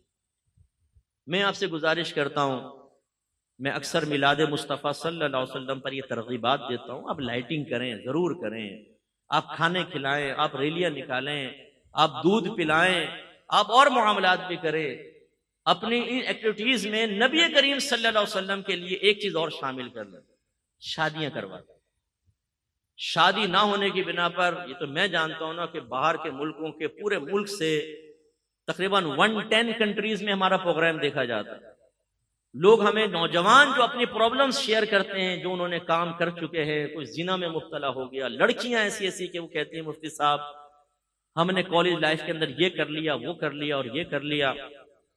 Speaker 1: میں آپ سے گزارش کرتا ہوں، میں اکثر میلاد مصطفیٰ صلی اللہ علیہ وسلم پر یہ ترغیبات دیتا ہوں، آپ لائٹنگ کریں، ضرور کریں، آپ کھانے کھلائیں، آپ ریلیاں نکالیں، آپ دودھ پلائیں، آپ اور معاملات بھی کریں۔ اپنی ان ایکٹیویٹیز میں نبی کریم صلی اللہ علیہ وسلم کے لیے ایک چیز اور شامل کر لیں، شادیاں کرواتے۔ شادی نہ ہونے کی بنا پر، یہ تو میں جانتا ہوں نا کہ باہر کے ملکوں کے پورے ملک سے تقریباً 110 کنٹریز میں ہمارا پروگرام دیکھا جاتا ہے۔ لوگ ہمیں نوجوان جو اپنی پرابلمز شیئر کرتے ہیں، جو انہوں نے کام کر چکے ہیں، کوئی زنا میں مبتلا ہو گیا، لڑکیاں ایسی ایسی کہ وہ کہتی ہیں مفتی صاحب ہم نے کالج لائف کے اندر یہ کر لیا، وہ کر لیا اور یہ کر لیا،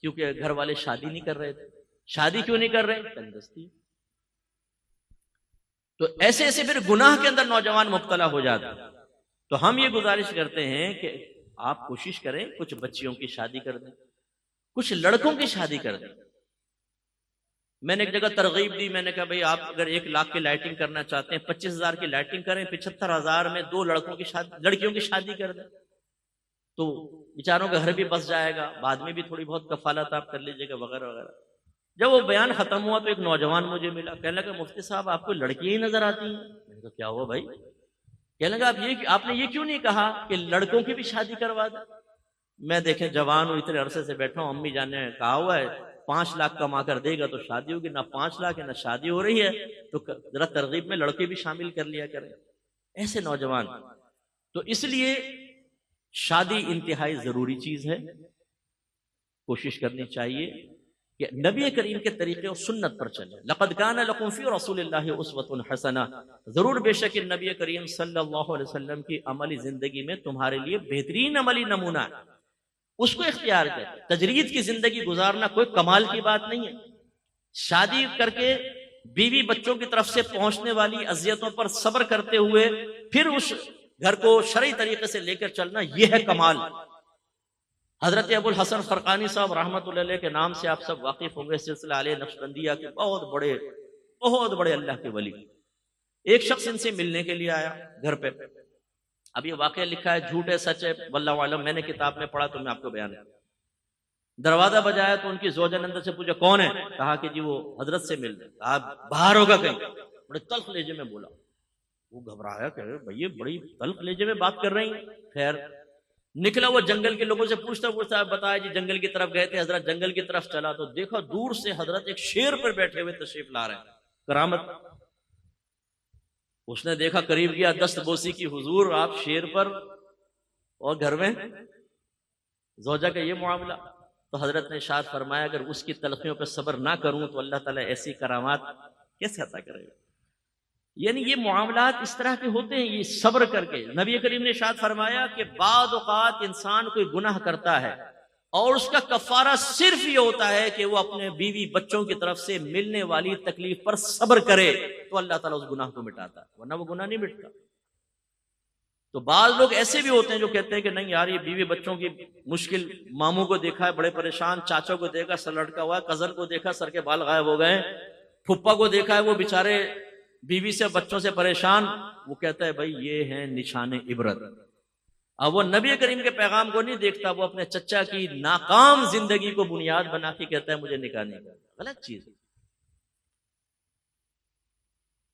Speaker 1: کیونکہ گھر والے شادی نہیں کر رہے تھے۔ شادی کیوں نہیں کر رہے؟ تنگدستی۔ تو ایسے ایسے پھر گناہ کے اندر نوجوان مبتلا ہو جاتا ہے۔ تو ہم یہ گزارش کرتے ہیں کہ آپ کوشش کریں کچھ بچیوں کی شادی کر دیں، کچھ لڑکوں کی شادی کر دیں۔ میں نے ایک جگہ ترغیب دی، میں نے کہا بھئی آپ اگر 1 لاکھ کی لائٹنگ کرنا چاہتے ہیں، 25,000 کی لائٹنگ کریں، 75,000 میں 2 لڑکیوں کی شادی کر دیں، تو بیچاروں کا گھر بھی بس جائے گا، بعد میں بھی تھوڑی بہت کفالت آپ کر لیجیے گا وغیرہ وغیرہ۔ جب وہ بیان ختم ہوا تو ایک نوجوان مجھے ملا، کہنے لگا مفتی صاحب آپ کو لڑکیاں ہی نظر آتی ہیں۔ میں نے کہا کیا ہوا بھائی؟ کہنے لگا آپ نے یہ کیوں نہیں کہا کہ لڑکوں کی بھی شادی کروا دیں؟ میں دیکھیں جوان ہوں، اتنے عرصے سے بیٹھا ہوں، امی جان نے کہا ہوا ہے 5 لاکھ کما کر دے گا تو شادی ہوگی، نہ 5 لاکھ ہے نہ شادی ہو رہی ہے، تو ذرا ترغیب میں لڑکے بھی شامل کر لیا کریں۔ ایسے نوجوان، تو اس لیے شادی انتہائی ضروری چیز ہے۔ کوشش کرنی چاہیے کہ نبی کریم کے طریقے اور سنت پر چلیں. لقد کان لکم فی رسول اللہ اسوۃ حسنہ، ضرور بے شک نبی کریم صلی اللہ علیہ وسلم کی عملی زندگی میں تمہارے لیے بہترین عملی نمونہ ہے، اس کو اختیار کریں. تجرید کی زندگی گزارنا کوئی کمال کی بات نہیں ہے. شادی کر کے بیوی بچوں کی طرف سے پہنچنے والی اذیتوں پر صبر کرتے ہوئے پھر اس گھر کو شرعی طریقے سے لے کر چلنا، یہ ہے کمال. حضرت ابو الحسن فرقانی صاحب رحمۃ اللہ علیہ کے نام سے آپ سب واقف ہوں گے، سلسلہ علیہ نقشبندیہ کے بہت بڑے اللہ کے ولی. ایک شخص ان سے ملنے کے لیے آیا گھر پہ. اب یہ واقعہ لکھا ہے، جھوٹ ہے سچ ہے واللہ عالم، میں نے کتاب میں پڑھا تو میں آپ کو بیان کروں. دروازہ بجایا تو ان کی زوجہ نے اندر سے پوچھا کون ہے؟ کہا کہ جی وہ حضرت سے مل رہے. کہا باہر ہوگا کہیں. بڑے تلخ لہجے میں بولا. وہ گھبرایا کہ بھئی بڑی تلخ لہجے میں بات کر رہی ہیں. خیر نکلا، وہ جنگل کے لوگوں سے پوچھتا بتایا جی جنگل کی طرف گئے تھے. حضرت جنگل کی طرف چلا تو دیکھا دور سے حضرت ایک شیر پر بیٹھے ہوئے تشریف لا رہے ہیں. کرامت. اس نے دیکھا، قریب گیا، دست بوسی کی، حضور آپ شیر پر اور گھر میں زوجہ کا یہ معاملہ. تو حضرت نے ارشاد فرمایا اگر اس کی تلخیوں پہ صبر نہ کروں تو اللہ تعالیٰ ایسی کرامات کیسے عطا کرے گا. یعنی یہ معاملات اس طرح کے ہوتے ہیں، یہ صبر کر کے. نبی کریم نے ارشاد فرمایا کہ بعض اوقات انسان کوئی گناہ کرتا ہے اور اس کا کفارہ صرف یہ ہوتا ہے کہ وہ اپنے بیوی بچوں کی طرف سے ملنے والی تکلیف پر صبر کرے تو اللہ تعالیٰ اس گناہ کو مٹاتا ہے، ورنہ وہ گناہ نہیں مٹتا. تو بعض لوگ ایسے بھی ہوتے ہیں جو کہتے ہیں کہ نہیں یار یہ بیوی بچوں کی مشکل، ماموں کو دیکھا ہے بڑے پریشان، چاچوں کو دیکھا سر لٹکا ہوا ہے، کزن کو دیکھا سر کے بال غائب ہو گئے، پھپھا کو دیکھا ہے وہ بیچارے بیوی سے بچوں سے پریشان. وہ کہتا ہے بھائی یہ ہیں نشان عبرت. اب وہ نبی کریم کے پیغام کو نہیں دیکھتا، وہ اپنے چچا کی ناکام زندگی کو بنیاد بنا کے کہتا ہے مجھے نکاح نہیں کرنا. غلط چیز ہے.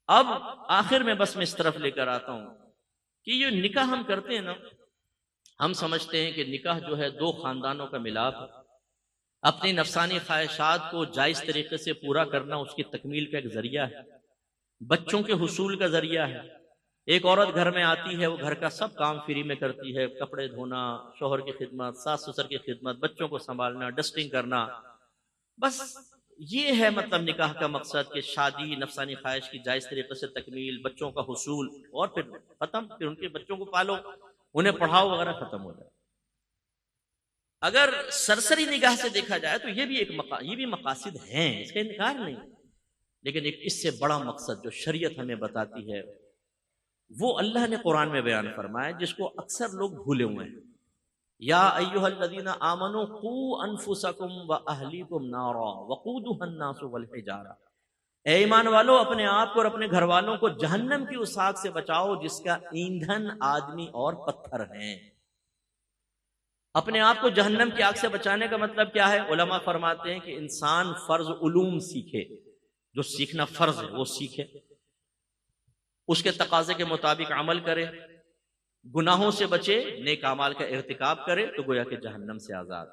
Speaker 1: اب آخر میں بس میں اس طرف لے کر آتا ہوں کہ یہ نکاح ہم کرتے ہیں نا، ہم سمجھتے ہیں کہ نکاح جو ہے دو خاندانوں کا ملاپ ہے. اپنی نفسانی خواہشات کو جائز طریقے سے پورا کرنا اس کی تکمیل کا ایک ذریعہ ہے، بچوں کے حصول کا ذریعہ ہے. ایک عورت گھر میں آتی ہے، وہ گھر کا سب کام فری میں کرتی ہے، کپڑے دھونا، شوہر کی خدمت، ساس سسر کی خدمت، بچوں کو سنبھالنا، ڈسٹنگ کرنا. بس یہ ہے مطلب نکاح کا مقصد کہ شادی، نفسانی خواہش کی جائز طریقے سے تکمیل، بچوں کا حصول، اور پھر ختم، پھر ان کے بچوں کو پالو، انہیں پڑھاؤ وغیرہ، ختم ہو جائے. اگر سرسری نگاہ سے دیکھا جائے تو یہ بھی مقاصد ہیں، اس کا انکار نہیں. لیکن ایک اس سے بڑا مقصد جو شریعت ہمیں بتاتی ہے وہ اللہ نے قرآن میں بیان فرمایا، جس کو اکثر لوگ بھولے ہوئے ہیں. یا ایھا الذین آمنوا قوا انفسکم واہلیکم نارا وقودھا الناس والحجارہ. اے ایمان والو، اپنے آپ کو اور اپنے گھر والوں کو جہنم کی اس آگ سے بچاؤ جس کا ایندھن آدمی اور پتھر ہیں. اپنے آپ کو جہنم کی آگ سے بچانے کا مطلب کیا ہے؟ علماء فرماتے ہیں کہ انسان فرض علوم سیکھے، جو سیکھنا فرض ہے وہ سیکھے، اس کے تقاضے کے مطابق عمل کرے، گناہوں سے بچے، نیک اعمال کا ارتکاب کرے تو گویا کہ جہنم سے آزاد.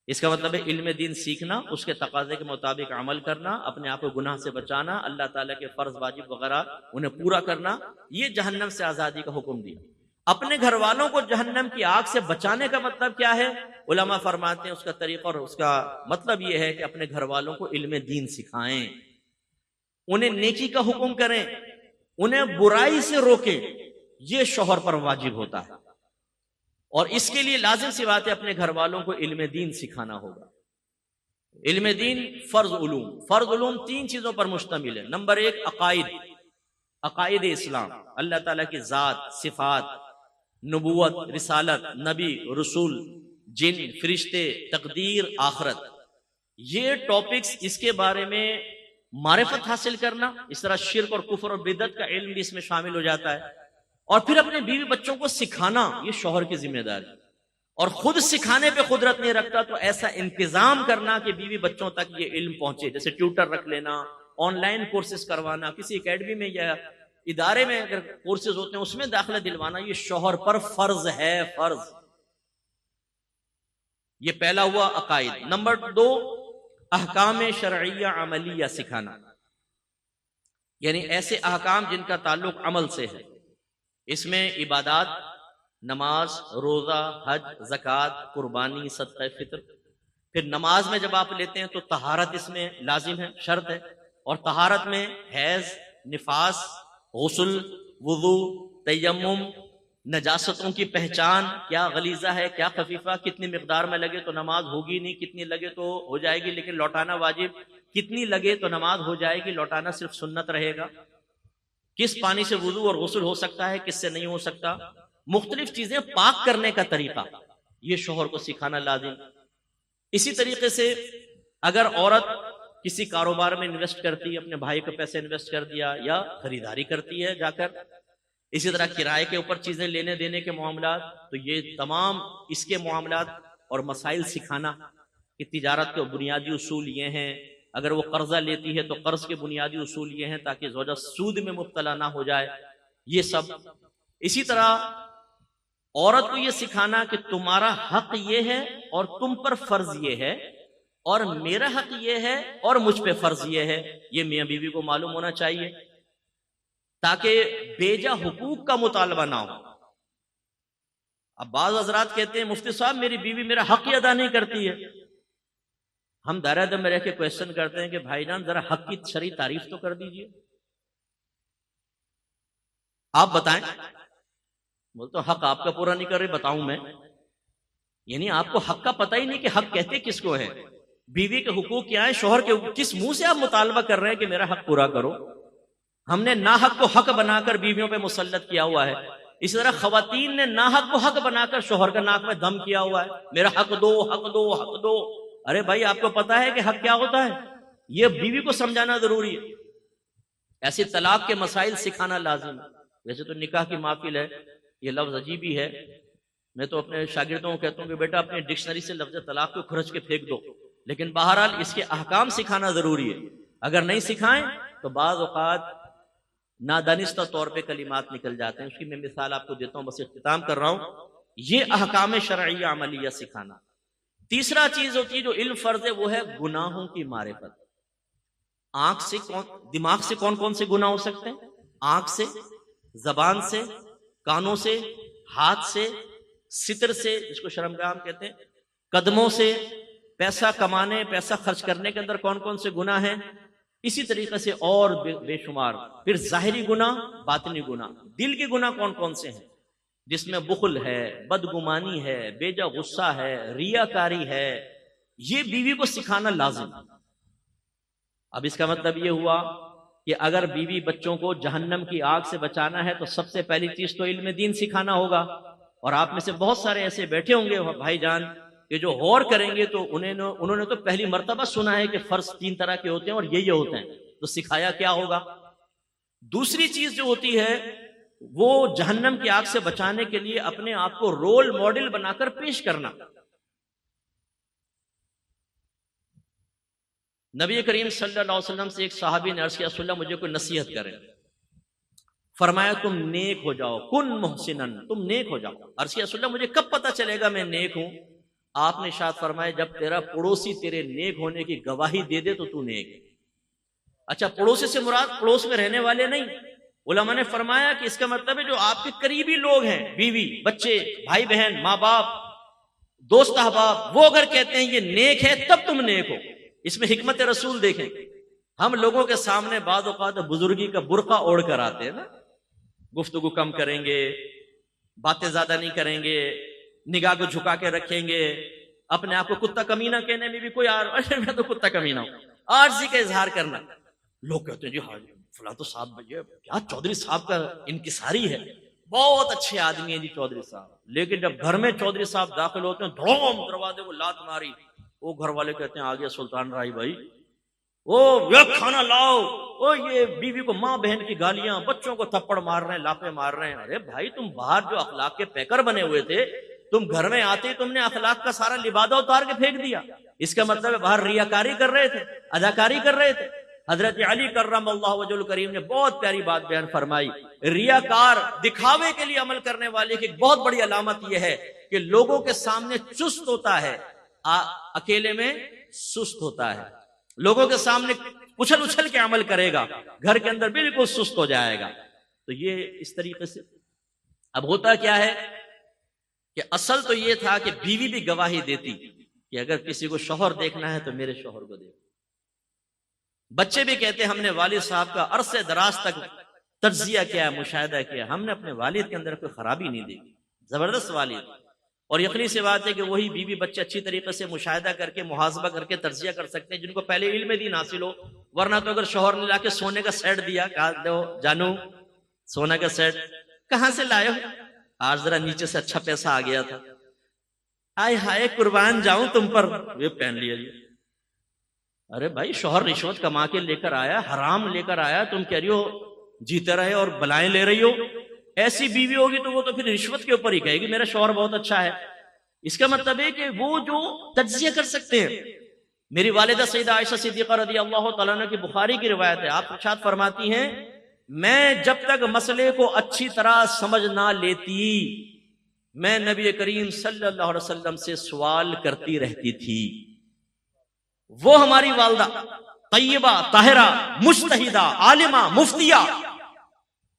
Speaker 1: اس کا مطلب ہے علم دین سیکھنا، اس کے تقاضے کے مطابق عمل کرنا، اپنے آپ کو گناہ سے بچانا، اللہ تعالیٰ کے فرض واجب وغیرہ انہیں پورا کرنا، یہ جہنم سے آزادی کا حکم دیا. اپنے گھر والوں کو جہنم کی آگ سے بچانے کا مطلب کیا ہے؟ علماء فرماتے ہیں اس کا طریقہ اور اس کا مطلب یہ ہے کہ اپنے گھر والوں کو علم دین سکھائیں، انہیں نیکی کا حکم کریں، انہیں برائی سے روکیں. یہ شوہر پر واجب ہوتا ہے، اور اس کے لیے لازم سی بات ہے اپنے گھر والوں کو علم دین سکھانا ہوگا. علم دین، فرض علوم تین چیزوں پر مشتمل ہے. نمبر ایک عقائد اسلام، اللہ تعالیٰ کی ذات، صفات، نبوت، رسالت، نبی، رسول، جن، فرشتے، تقدیر، آخرت. یہ ٹاپکس، اس کے بارے میں معرفت حاصل کرنا، اس طرح شرک اور کفر اور بدعت کا علم بھی اس میں شامل ہو جاتا ہے. اور پھر اپنے بیوی بچوں کو سکھانا، یہ شوہر کی ذمہ داری. اور خود سکھانے پہ قدرت نہیں رکھتا تو ایسا انتظام کرنا کہ بیوی بچوں تک یہ علم پہنچے، جیسے ٹیوٹر رکھ لینا، آن لائن کورسز کروانا، کسی اکیڈمی میں یا ادارے میں اگر کورسز ہوتے ہیں اس میں داخلہ دلوانا، یہ شوہر پر فرض ہے، فرض. یہ پہلا ہوا عقائد. نمبر دو، احکام شرعیہ عملیہ سکھانا، یعنی ایسے احکام جن کا تعلق عمل سے ہے. اس میں عبادات، نماز، روزہ، حج، زکوٰۃ، قربانی، صدقہ فطر. پھر نماز میں جب آپ لیتے ہیں تو طہارت اس میں لازم ہے، شرط ہے، اور طہارت میں حیض، نفاس، غسل، وضو، تیمم، نجاستوں کی پہچان، کیا غلیظہ ہے کیا خفیفہ، کتنی مقدار میں لگے تو نماز ہوگی نہیں، کتنی لگے تو ہو جائے گی لیکن لوٹانا واجب، کتنی لگے تو نماز ہو جائے گی، لوٹانا صرف سنت رہے گا، کس پانی سے وضو اور غسل ہو سکتا ہے، کس سے نہیں ہو سکتا، مختلف چیزیں پاک کرنے کا طریقہ، یہ شوہر کو سکھانا لازم۔ اسی طریقے سے اگر عورت کسی کاروبار میں انویسٹ کرتی ہے، اپنے بھائی کو پیسے انویسٹ کر دیا، یا خریداری کرتی ہے جا کر، اسی طرح کرائے کے اوپر چیزیں لینے دینے کے معاملات، تو یہ تمام اس کے معاملات اور مسائل سکھانا کہ تجارت کے بنیادی اصول یہ ہیں، اگر وہ قرضہ لیتی ہے تو قرض کے بنیادی اصول یہ ہیں تاکہ زوجہ سود میں مبتلا نہ ہو جائے، یہ سب۔ اسی طرح عورت کو یہ سکھانا کہ تمہارا حق یہ ہے اور تم پر فرض یہ ہے، اور میرا حق یہ ہے اور مجھ پہ فرض یہ ہے، یہ میاں بیوی کو معلوم ہونا چاہیے تاکہ بیجا حقوق کا مطالبہ نہ ہو۔ اب بعض حضرات کہتے ہیں مفتی صاحب میری بیوی میرا حق ہی ادا نہیں کرتی ہے، ہم دائرہ دم میں رہ کے کویسچن کرتے ہیں کہ بھائی جان ذرا حق کی شرعی تعریف تو کر دیجئے، آپ بتائیں۔ بولے تو حق آپ کا پورا نہیں کر رہے، بتاؤں میں؟ یعنی آپ کو حق کا پتہ ہی نہیں کہ حق کہتے کس کو ہے، بیوی کے حقوق کیا ہیں، شوہر کے حقوق، کس منہ سے آپ مطالبہ کر رہے ہیں کہ میرا حق پورا کرو؟ ہم نے ناحق کو حق بنا کر بیویوں پہ مسلط کیا ہوا ہے، اسی طرح خواتین نے ناحق کو حق بنا کر شوہر کا ناک میں دم کیا ہوا ہے، میرا حق دو، حق دو، حق دو۔ ارے بھائی آپ کو پتا ہے کہ حق کیا ہوتا ہے؟ یہ بیوی کو سمجھانا ضروری ہے۔ ایسے طلاق کے مسائل سکھانا لازم ہے۔ ویسے تو نکاح کی محفل ہے، یہ لفظ عجیب ہی ہے، میں تو اپنے شاگردوں کو کہتا ہوں کہ بیٹا اپنی ڈکشنری سے لفظ طلاق کو کھرچ کے پھینک دو، لیکن بہرحال اس کے احکام سکھانا ضروری ہے۔ اگر نہیں سکھائیں تو بعض اوقات نادانستہ طور پہ کلمات نکل جاتے ہیں۔ اس کی میں مثال آپ کو دیتا ہوں، بس اختتام کر رہا ہوں۔ یہ احکام شرعیہ عملیہ سکھانا۔ تیسرا چیز ہوتی ہے جو علم فرض ہے، وہ ہے گناہوں کی معرفت۔ آنکھ سے دماغ سے کون کون سے گناہ ہو سکتے ہیں؟ آنکھ سے، زبان سے، کانوں سے، ہاتھ سے، ستر سے جس کو شرمگاہ کہتے ہیں، قدموں سے، پیسہ کمانے پیسہ خرچ کرنے کے اندر کون کون سے گناہ ہیں، اسی طریقے سے اور بے شمار۔ پھر ظاہری گناہ، باطنی گناہ، دل کے گناہ کون کون سے ہیں جس میں بخل ہے، بدگمانی ہے، بیجا غصہ ہے، ریاکاری ہے، یہ بیوی کو سکھانا لازم۔ اب اس کا مطلب یہ ہوا کہ اگر بیوی بچوں کو جہنم کی آگ سے بچانا ہے تو سب سے پہلی چیز تو علم دین سکھانا ہوگا۔ اور آپ میں سے بہت سارے ایسے بیٹھے ہوں گے بھائی جان کہ جو غور کریں گے تو انہوں نے تو پہلی مرتبہ سنا ہے کہ فرض 3 طرح کے ہوتے ہیں اور یہ ہوتے ہیں، تو سکھایا کیا ہوگا؟ دوسری چیز جو ہوتی ہے وہ جہنم کی آگ سے بچانے کے لیے اپنے آپ کو رول ماڈل بنا کر پیش کرنا۔ نبی کریم صلی اللہ علیہ وسلم سے ایک صحابی نے عرض کیا رسول اللہ مجھے کوئی نصیحت کرے، فرمایا تم نیک ہو جاؤ، کن محسنن، تم نیک ہو جاؤ۔ عرض کیا رسول اللہ مجھے کب پتہ چلے گا میں نیک ہوں؟ آپ نے ارشاد فرمایا جب تیرا پڑوسی تیرے نیک ہونے کی گواہی دے دے تو تو نیک ہے۔ اچھا پڑوسی سے مراد پڑوس میں رہنے والے نہیں، علماء نے فرمایا کہ اس کا مطلب ہے جو آپ کے قریبی لوگ ہیں، بیوی، بچے، بھائی بہن، ماں باپ، دوست احباب، وہ اگر کہتے ہیں یہ نیک ہے تب تم نیک ہو۔ اس میں حکمت رسول دیکھیں، ہم لوگوں کے سامنے بعض اوقات بزرگی کا برقع اوڑھ کر آتے ہیں نا، گفتگو کم کریں گے، باتیں زیادہ نہیں کریں گے، نگاہ کو جھکا کے رکھیں گے، اپنے آپ کو کتا کمینہ کہنے میں بھی کوئی میں تو کتا کمینہ ہوں، عاجزی کا اظہار کرنا۔ لوگ کہتے ہیں جی ہاں فلاں تو صاحب بھیا کیا چودھری صاحب کا انکساری ہے، بہت اچھے آدمی ہیں جی چودھری صاحب، لیکن جب گھر میں چودھری صاحب داخل ہوتے ہیں دھڑوم دروازے کو لات ماری، وہ گھر والے کہتے ہیں آ گیا سلطان رائی بھائی، وہ کھانا لاؤ، وہ یہ بیوی کو ماں بہن کی گالیاں، بچوں کو تھپڑ مار رہے ہیں، لاپے مار رہے ہیں۔ ارے بھائی تم باہر جو اخلاق کے پیکر بنے ہوئے تھے، تم گھر میں آتے ہی تم نے اخلاق کا سارا لبادہ اتار کے پھینک دیا۔ اس کا مطلب ہے باہر ریاکاری کر رہے تھے، اداکاری کر رہے تھے۔ حضرت علی کرم اللہ وجہ الکریم نے بہت پیاری بات بیان فرمائی، ریاکار دکھاوے کے لیے عمل کرنے والے کی ایک بہت بڑی علامت یہ ہے کہ لوگوں کے سامنے چست ہوتا ہے، اکیلے میں سست ہوتا ہے، لوگوں کے سامنے اچھل اچھل کے عمل کرے گا، گھر کے اندر بالکل سست ہو جائے گا۔ تو یہ اس طریقے سے اب ہوتا کیا ہے کہ اصل تو یہ تھا کہ بیوی بھی گواہی دیتی، کہ اگر کسی کو شوہر دیکھنا ہے تو میرے شوہر کو دیکھو. بچے بھی کہتے ہیں ہم نے والد صاحب کا عرصے دراز تک تجزیہ کیا، مشاہدہ کیا، ہم نے اپنے والد کے اندر کوئی خرابی نہیں دیکھی، زبردست والد. اور یقینی سی بات ہے کہ وہی بیوی بچے اچھی طریقے سے مشاہدہ کر کے محاسبہ کر کے تجزیہ کر سکتے ہیں جن کو پہلے علم دین حاصل ہو. ورنہ تو اگر شوہر نے لا کے سونے کا سیٹ دیا، کہا دو جانو سونا کا سیٹ کہاں سے لائے ہو، آج ذرا نیچے سے اچھا پیسہ آ گیا تھا، آئے ہائے قربان جاؤں تم پر، یہ پہن لیا جی. ارے بھائی شوہر رشوت کما کے لے کر آیا، حرام لے کر آیا، تم کہہ رہی ہو جیتے رہے اور بلائیں لے رہی ہو. ایسی بیوی ہوگی تو وہ تو پھر رشوت کے اوپر ہی کہے گی میرا شوہر بہت اچھا ہے. اس کا مطلب ہے کہ وہ جو تجزیہ کر سکتے ہیں. میری والدہ سیدہ عائشہ صدیقہ رضی اللہ تعالیٰ عنہ کی بخاری کی روایت ہے، آپ ارشاد فرماتی ہیں میں جب تک مسئلے کو اچھی طرح سمجھ نہ لیتی میں نبی کریم صلی اللہ علیہ وسلم سے سوال کرتی رہتی تھی. وہ ہماری والدہ طیبہ طاہرہ مجتہدہ عالمہ مفتیہ،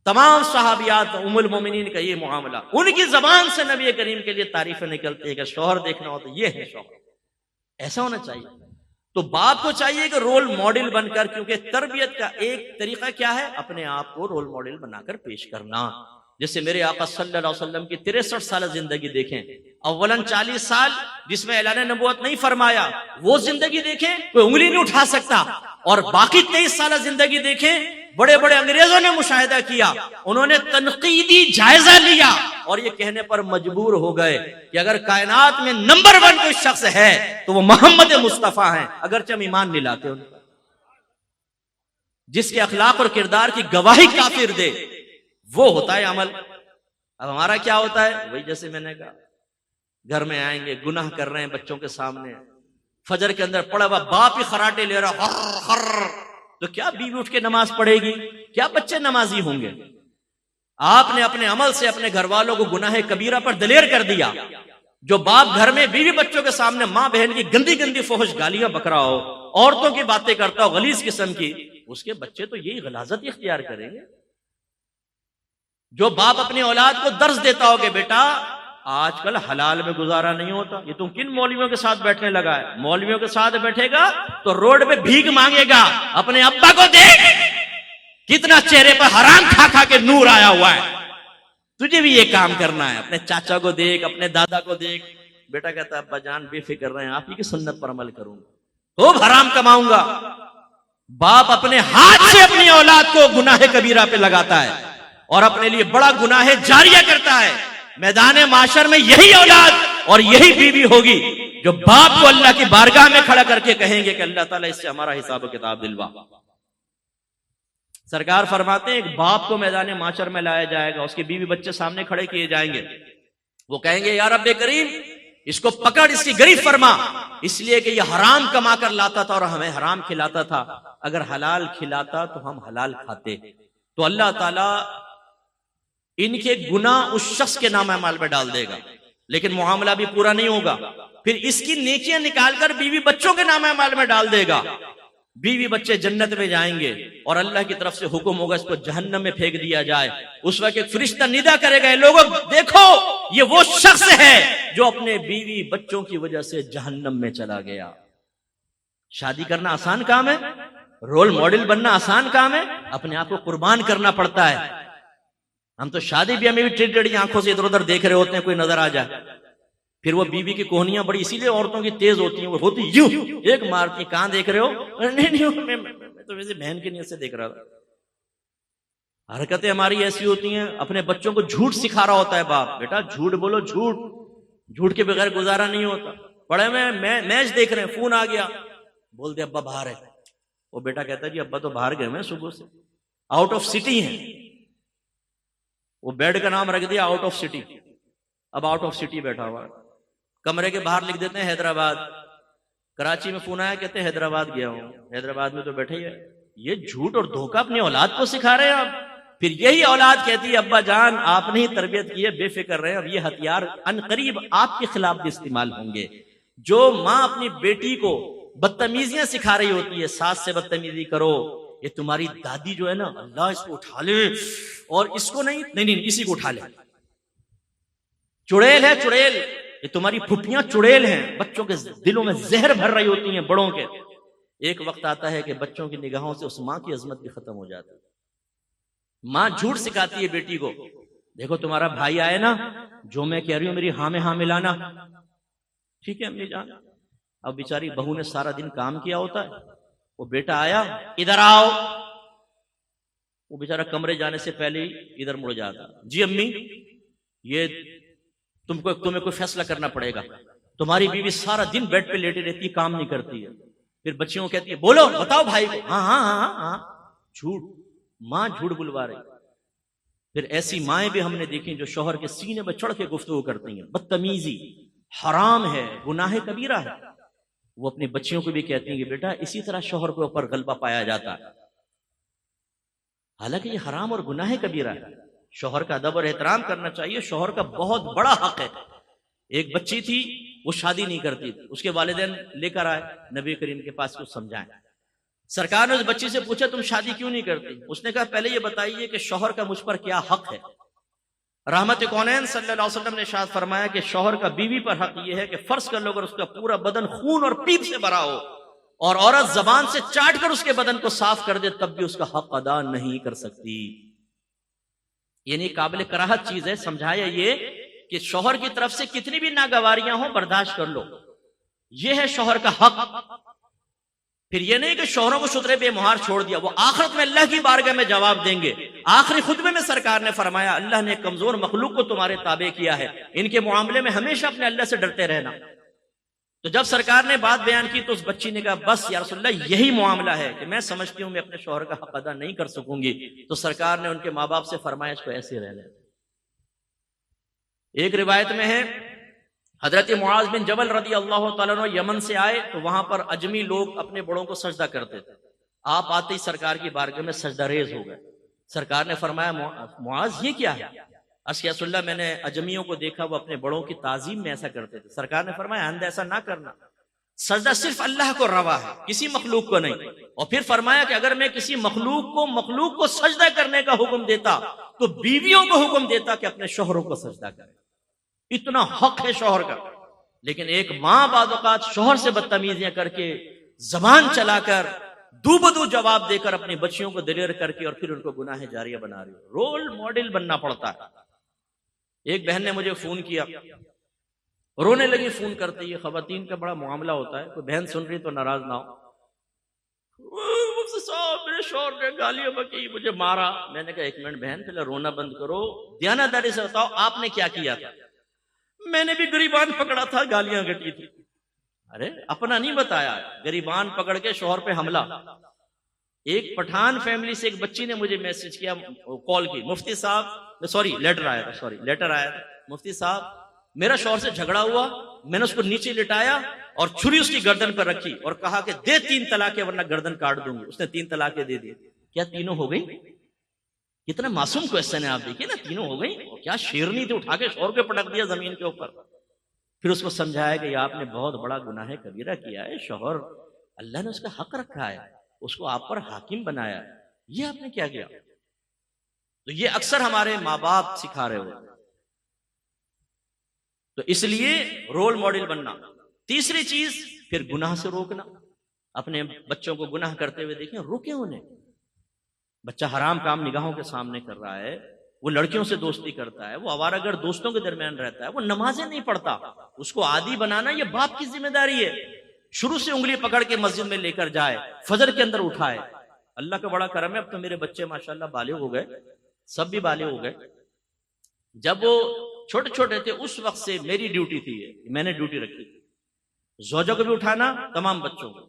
Speaker 1: تمام صحابیات ام المومنین کا یہ معاملہ، ان کی زبان سے نبی کریم کے لیے تعریفیں نکلتی ہے کہ شوہر دیکھنا ہو تو یہ ہے شوہر، ایسا ہونا چاہیے. تو باپ کو چاہیے کہ رول ماڈل بن کر، کیونکہ تربیت کا ایک طریقہ کیا ہے، اپنے آپ کو رول ماڈل بنا کر پیش کرنا. جیسے میرے آقا صلی اللہ علیہ وسلم کی 63 سالہ زندگی دیکھیں، اولاً 40 سال جس میں اعلان نبوت نہیں فرمایا وہ زندگی دیکھیں، کوئی انگلی نہیں اٹھا سکتا، اور باقی 23 سالہ زندگی دیکھیں، بڑے بڑے انگریزوں نے مشاہدہ کیا، انہوں نے تنقیدی جائزہ لیا اور یہ کہنے پر مجبور ہو گئے کہ اگر کائنات میں نمبر 1 کوئی شخص ہے تو وہ محمد مصطفیٰ ہیں، اگرچہ ہم ایمان نہیں لاتے ان پر. جس کے اخلاق اور کردار کی گواہی کافر دے وہ ہوتا ہے عمل. اب ہمارا کیا ہوتا ہے، وہی جیسے میں نے کہا، گھر میں آئیں گے گناہ کر رہے ہیں بچوں کے سامنے، فجر کے اندر پڑا ہوا باپ ہی خراٹے لے رہا ہر تو کیا بیوی اٹھ کے نماز پڑھے گی، کیا بچے نمازی ہوں گے؟ آپ نے اپنے عمل سے اپنے گھر والوں کو گناہ کبیرہ پر دلیر کر دیا. جو باپ گھر میں بیوی بچوں کے سامنے ماں بہن کی گندی گندی فحش گالیاں بک رہا ہو، عورتوں کی باتیں کرتا ہو غلیظ قسم کی، اس کے بچے تو یہی غلاظت اختیار کریں گے. جو باپ اپنی اولاد کو درس دیتا ہو کہ بیٹا آج کل حلال میں گزارا نہیں ہوتا، یہ تم کن مولویوں کے ساتھ بیٹھنے لگا ہے، مولویوں کے ساتھ بیٹھے گا تو روڈ پہ بھیک مانگے گا. اپنے ابا کو دیکھ کتنا چہرے پر حرام کھا کھا کے نور آیا ہوا ہے، تجھے بھی یہ کام کرنا ہے. اپنے چاچا کو دیکھ، اپنے دادا کو دیکھ، بیٹا کہتا ہے ابا جان بے فکر رہے ہیں، آپ ہی کی سنت پر عمل کروں گا، خوب حرام کماؤں گا. باپ اپنے ہاتھ سے اپنی اولاد کو گناہ کبیرہ پہ لگاتا ہے اور اپنے لیے بڑا گناہ جاریہ کرتا ہے. میدان معاشر میں یہی اولاد اور یہی بیوی ہوگی جو باپ کو اللہ کی بارگاہ میں کھڑا کر کے کہیں گے کہ اللہ تعالیٰ اس سے ہمارا حساب و کتاب دلوا. سرکار فرماتے ہیں ایک باپ کو میدان معاشر میں لایا جائے گا، اس کے بیوی بچے سامنے کھڑے کیے جائیں گے، وہ کہیں گے یا رب کریم اس کو پکڑ، اس کی گریف فرما، اس لیے کہ یہ حرام کما کر لاتا تھا اور ہمیں حرام کھلاتا تھا، اگر حلال کھلاتا تو ہم حلال کھاتے. تو اللہ تعالیٰ ان کے گناہ اس شخص کے نام اعمال میں ڈال دے گا، لیکن معاملہ بھی پورا نہیں ہوگا، پھر اس کی نیکیاں نکال کر بیوی بچوں کے نام اعمال میں ڈال دے گا. بیوی بچے جنت میں جائیں گے اور اللہ کی طرف سے حکم ہوگا اس کو جہنم میں پھینک دیا جائے. اس وقت ایک فرشتہ ندا کرے گا لوگوں دیکھو یہ وہ شخص ہے جو اپنے بیوی بچوں کی وجہ سے جہنم میں چلا گیا. شادی کرنا آسان کام ہے، رول ماڈل بننا آسان کام ہے، اپنے آپ کو قربان کرنا پڑتا ہے. ہم تو شادی بھی ہمیں بھی ٹیڑھی ٹیڑھی آنکھوں سے ادھر ادھر دیکھ رہے ہوتے ہیں کوئی نظر آ جائے، پھر وہ بیوی کی کوہنیاں بڑی اسی لیے عورتوں کی تیز ہوتی ہیں، وہ ہوتی یوں ایک مارتی، کہاں دیکھ رہے ہو؟ نہیں میں تو ویسے بہن کی نیت سے دیکھ رہا تھا. حرکتیں ہماری ایسی ہوتی ہیں، اپنے بچوں کو جھوٹ سکھا رہا ہوتا ہے باپ، بیٹا جھوٹ بولو، جھوٹ کے بغیر گزارا نہیں ہوتا. پڑے میں میچ دیکھ رہے ہیں، فون آ گیا، بول دے ابا باہر ہے. وہ بیٹا کہتا ہے جی ابا تو باہر گئے ہیں صبح سے، آؤٹ آف سٹی ہیں. وہ بیڈ کا نام رکھ دیا آؤٹ آف سٹی، اب آؤٹ آف سٹی بیٹھا ہوا، کمرے کے باہر لکھ دیتے ہیں حیدرآباد. کراچی میں فون آیا، کہتے ہیں حیدرآباد گیا ہوں، حیدرآباد میں تو بیٹھے ہی ہے. یہ جھوٹ اور دھوکہ اپنی اولاد کو سکھا رہے ہیں آپ. پھر یہی اولاد کہتی ہے ابا جان آپ نے ہی تربیت کی ہے، بے فکر رہے. اب یہ ہتھیار ان قریب آپ کے خلاف بھی استعمال ہوں گے. جو ماں اپنی بیٹی کو بدتمیزیاں سکھا رہی ہوتی ہے، ساس سے بدتمیزی کرو، یہ تمہاری دادی جو ہے نا اللہ اس کو اٹھا لے، اور اس کو نہیں اسی کو اٹھا لے، چڑیل ہے چڑیل، یہ تمہاری پھپھیاں چڑیل ہیں، بچوں کے دلوں میں زہر بھر رہی ہوتی ہیں بڑوں کے. ایک وقت آتا ہے کہ بچوں کی نگاہوں سے اس ماں کی عظمت بھی ختم ہو جاتی ہے. ماں جھوٹ سکھاتی ہے بیٹی کو، دیکھو تمہارا بھائی آئے نا، جو میں کہہ رہی ہوں میری ہاں میں ہاں ملانا. ٹھیک ہے امی جان. اب بیچاری بہو نے سارا دن کام کیا ہوتا ہے، وہ بیٹا آیا ادھر آؤ، وہ بیچارہ کمرے جانے سے پہلے ہی ادھر مڑ جاتا. جی امی یہ تمہیں کوئی فیصلہ کرنا پڑے گا، تمہاری بیوی سارا دن بیڈ پہ لیٹی رہتی ہے، کام نہیں کرتی ہے. پھر بچیوں کو کہتی ہے بولو بتاؤ بھائی کو. ہاں ہاں ہاں ہاں. جھوٹ، ماں جھوٹ بلوا رہی. پھر ایسی مائیں بھی ہم نے دیکھی جو شوہر کے سینے میں چڑھ کے گفتگو کرتی ہیں. بدتمیزی حرام ہے، گناہ کبیرہ ہے. وہ اپنی بچیوں کو بھی کہتی ہیں کہ بیٹا اسی طرح شوہر کے اوپر غلبہ پایا جاتا ہے، حالانکہ یہ حرام اور گناہ کبیرہ ہے. شوہر کا ادب اور احترام کرنا چاہیے، شوہر کا بہت بڑا حق ہے. ایک بچی تھی وہ شادی نہیں کرتی تھی، اس کے والدین لے کر آئے نبی کریم کے پاس کچھ سمجھائیں. سرکار نے اس بچی سے پوچھا تم شادی کیوں نہیں کرتی؟ اس نے کہا پہلے یہ بتائیے کہ شوہر کا مجھ پر کیا حق ہے. رحمت کونین صلی اللہ علیہ وسلم نے ارشاد فرمایا کہ شوہر کا بیوی پر حق یہ ہے کہ فرض کر لو اگر اس کا پورا بدن خون اور پیپ سے بھرا ہو اور عورت زبان سے چاٹ کر اس کے بدن کو صاف کر دے تب بھی اس کا حق ادا نہیں کر سکتی. یعنی قابل کراہت چیز ہے. سمجھایا یہ کہ شوہر کی طرف سے کتنی بھی ناگواریاں ہوں برداشت کر لو، یہ ہے شوہر کا حق. پھر یہ نہیں کہ شوہروں کو شترے بے مہار چھوڑ دیا، وہ آخرت میں اللہ کی بارگاہ میں جواب دیں گے. آخری خطبے میں سرکار نے فرمایا اللہ نے کمزور مخلوق کو تمہارے تابع کیا ہے، ان کے معاملے میں ہمیشہ اپنے اللہ سے ڈرتے رہنا. تو جب سرکار نے بات بیان کی تو اس بچی نے کہا بس یا رسول اللہ یہی معاملہ ہے کہ میں سمجھتی ہوں میں اپنے شوہر کا حق ادا نہیں کر سکوں گی. تو سرکار نے ان کے ماں باپ سے فرمایا اس کو ایسے رہنے. ایک روایت میں ہے حضرت معاذ بن جبل رضی اللہ تعالیٰ عنہ یمن سے آئے تو وہاں پر اجمی لوگ اپنے بڑوں کو سجدہ کرتے تھے. آپ آتے ہی سرکار کی بارگاہ میں سجدہ ریز ہو گئے. سرکار نے فرمایا معاذ یہ کیا ہے؟ یا رسول اللہ میں نے اجمیوں کو دیکھا وہ اپنے بڑوں کی تعظیم میں ایسا کرتے تھے. سرکار نے فرمایا اندر ایسا نہ کرنا، سجدہ صرف اللہ کو روا ہے، کسی مخلوق کو نہیں. اور پھر فرمایا کہ اگر میں کسی مخلوق کو سجدہ کرنے کا حکم دیتا تو بیویوں کو حکم دیتا کہ اپنے شوہروں کو سجدہ کریں. اتنا حق ہے شوہر کا. لیکن ایک ماں بعض اوقات شوہر سے بدتمیزیاں کر کے زبان چلا کر دو بدو جواب دے کر اپنی بچیوں کو دلیر کر کے اور پھر ان کو گناہ جاریہ بنا رہی ہے. رول ماڈل بننا پڑتا ہے. ایک بہن نے مجھے فون کیا، رونے لگی فون کرتے. یہ خواتین کا بڑا معاملہ ہوتا ہے، کوئی بہن سن رہی تو ناراض نہ ہو. مفتی صاحب میرے شوہر نے گالیاں بکی، مجھے مارا. میں نے کہا ایک منٹ بہن پہلے رونا بند کرو، دیانتداری سے بتاؤ آپ نے کیا کیا تھا؟ میں نے بھی گریبان پکڑا تھا، گالیاں گٹی تھی. ارے اپنا نہیں بتایا، گریبان پکڑ کے شوہر پہ حملہ. ایک پٹھان فیملی سے ایک بچی نے مجھے میسج کیا، کال کی، مفتی صاحب لیٹر آیا تھا مفتی صاحب میرا شوہر سے جھگڑا ہوا، میں نے اس کو نیچے لٹایا اور چھری اس کی گردن پر رکھی اور کہا کہ دے 3 طلاقیں ورنہ گردن کاٹ دوں گی. اس نے 3 طلاقیں دے دی. کیا تینوں ہو گئی؟ کتنا معصوم کوسچن ہے. آپ دیکھیے نا، تینوں ہو گئی. کیا شیرنی تھی، اٹھا کے شوہر کو پٹک دیا زمین کے اوپر. پھر اس کو سمجھایا کہ آپ نے بہت بڑا گناہ کبیرہ کیا ہے، شوہر اللہ نے اس کا حق رکھا ہے، اس کو آپ پر حاکم بنایا، یہ آپ نے کیا کیا؟ تو یہ اکثر ہمارے ماں باپ سکھا رہے ہو. تو اس لیے رول ماڈل بننا. تیسری چیز پھر گناہ سے روکنا. اپنے بچوں کو گناہ کرتے ہوئے دیکھیں، روکیں انہیں. بچہ حرام کام نگاہوں کے سامنے کر رہا ہے، وہ لڑکیوں سے دوستی کرتا ہے، وہ آوارہ گرد دوستوں کے درمیان رہتا ہے، وہ نمازیں نہیں پڑھتا، اس کو عادی بنانا یہ باپ کی ذمہ داری ہے. شروع سے انگلی پکڑ کے مسجد میں لے کر جائے، فجر کے اندر اٹھائے. اللہ کا بڑا کرم ہے، اب تو میرے بچے ماشاءاللہ بالغ ہو گئے، سب بھی بالغ ہو گئے. جب وہ چھوٹے چھوٹے تھے اس وقت سے میری ڈیوٹی تھی، میں نے ڈیوٹی رکھی تھی زوجہ کو بھی اٹھانا، تمام بچوں کو.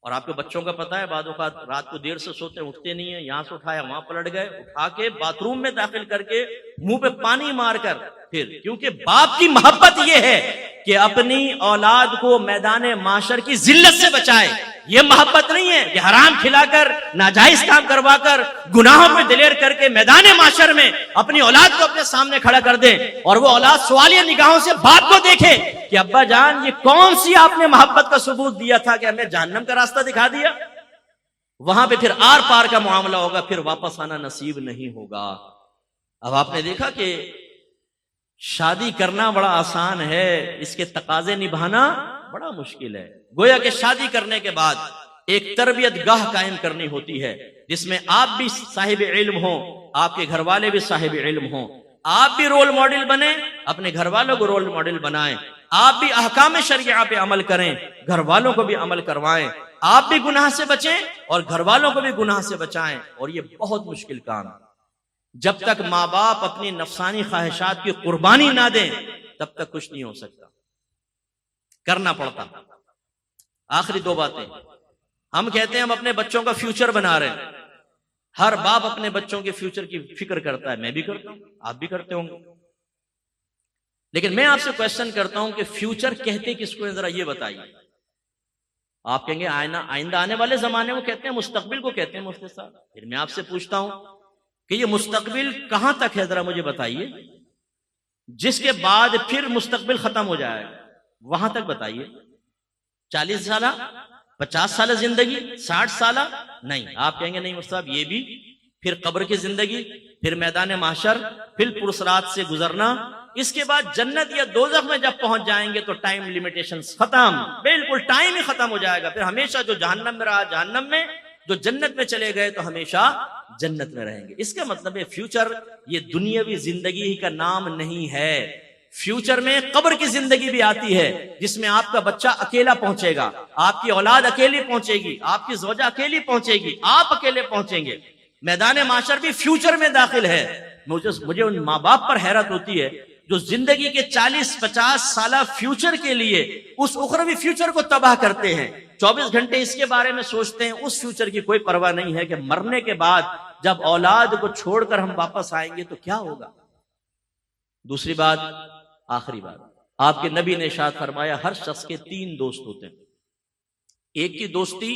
Speaker 1: اور آپ کے بچوں کا پتہ ہے بعض اوقات رات کو دیر سے سوتے اٹھتے نہیں ہیں، یہاں سے اٹھایا وہاں پلٹ گئے، اٹھا کے باتھ روم میں داخل کر کے منہ پہ پانی مار کر پھر، کیونکہ باپ کی محبت یہ ہے کہ اپنی اولاد کو میدان معاشر کی ذلت سے بچائے. یہ محبت نہیں ہے کہ حرام کھلا کر، ناجائز کام کروا کر، گناہوں پہ دلیر کر کے میدان معاشر میں اپنی اولاد کو اپنے سامنے کھڑا کر دیں اور وہ اولاد سوالیہ نگاہوں سے باپ کو دیکھے کہ ابا جان یہ کون سی آپ نے محبت کا ثبوت دیا تھا کہ ہمیں جہنم کا راستہ دکھا دیا. وہاں پہ پھر آر پار کا معاملہ ہوگا، پھر واپس آنا نصیب نہیں ہوگا. اب آپ نے دیکھا کہ شادی کرنا بڑا آسان ہے، اس کے تقاضے نبھانا بڑا مشکل ہے۔ گویا کہ شادی کرنے کے بعد ایک تربیت گاہ قائم کرنی ہوتی ہے، جس میں آپ بھی صاحب علم ہوں، آپ کے گھر والے بھی صاحب علم ہوں، آپ بھی رول ماڈل بنیں، اپنے گھر والوں کو رول ماڈل بنائیں، آپ بھی احکام شریعہ پہ عمل کریں، گھر والوں کو بھی عمل کروائیں، آپ بھی گناہ سے بچیں اور گھر والوں کو بھی گناہ سے بچائیں۔ اور یہ بہت مشکل کام ہے۔ جب تک ماں باپ اپنی نفسانی خواہشات کی قربانی نہ دیں تب تک کچھ نہیں ہو سکتا، کرنا پڑتا۔ آخری دو باتیں، ہم کہتے ہیں ہم اپنے بچوں کا فیوچر بنا رہے ہیں، ہر باپ اپنے بچوں کے فیوچر کی فکر کرتا ہے، میں بھی کرتا ہوں، آپ بھی کرتے ہوں گے، لیکن میں آپ سے کوشچن کرتا ہوں کہ فیوچر کہتے کس کو ہیں، ذرا یہ بتائیے۔ آپ کہیں گے آئندہ آنے والے زمانے کو کہتے ہیں، مستقبل کو کہتے ہیں مفتی صاحب۔ پھر میں آپ سے پوچھتا ہوں کہ یہ مستقبل کہاں تک ہے، ذرا مجھے بتائیے، جس کے بعد پھر مستقبل ختم ہو جائے گا، وہاں تک بتائیے۔ 40 سالہ، 50 سالہ زندگی، 60 سالہ؟ نہیں، آپ کہیں گے نہیں مفتی صاحب، یہ بھی پھر قبر کی زندگی، پھر میدان محشر، پھر پرصراط سے گزرنا، اس کے بعد جنت یا دوزخ میں جب پہنچ جائیں گے تو ٹائم لیمیٹیشنز ختم، بالکل ٹائم ہی ختم ہو جائے گا۔ پھر ہمیشہ جو جہنم میں رہا جہنم میں، جو جنت میں چلے گئے تو ہمیشہ جنت میں رہیں گے۔ اس کا مطلب ہے فیوچر یہ دنیاوی زندگی ہی کا نام نہیں ہے، فیوچر میں قبر کی زندگی بھی آتی ہے، جس میں آپ کا بچہ اکیلا پہنچے گا، آپ کی اولاد اکیلی پہنچے گی، آپ کی زوجہ اکیلی پہنچے گی، آپ اکیلے پہنچیں گے۔ میدان محشر بھی فیوچر میں داخل ہے۔ مجھے ان ماں باپ پر حیرت ہوتی ہے جو زندگی کے 40-50 سالہ فیوچر کے لیے اس اخروی فیوچر کو تباہ کرتے ہیں، 24 گھنٹے اس کے بارے میں سوچتے ہیں، اس فیوچر کی کوئی پرواہ نہیں ہے کہ مرنے کے بعد جب اولاد کو چھوڑ کر ہم واپس آئیں گے تو کیا ہوگا۔ دوسری بات، آخری بات، آپ کے نبی نے ارشاد فرمایا ہر شخص کے 3 دوست ہوتے ہیں، ایک کی دوستی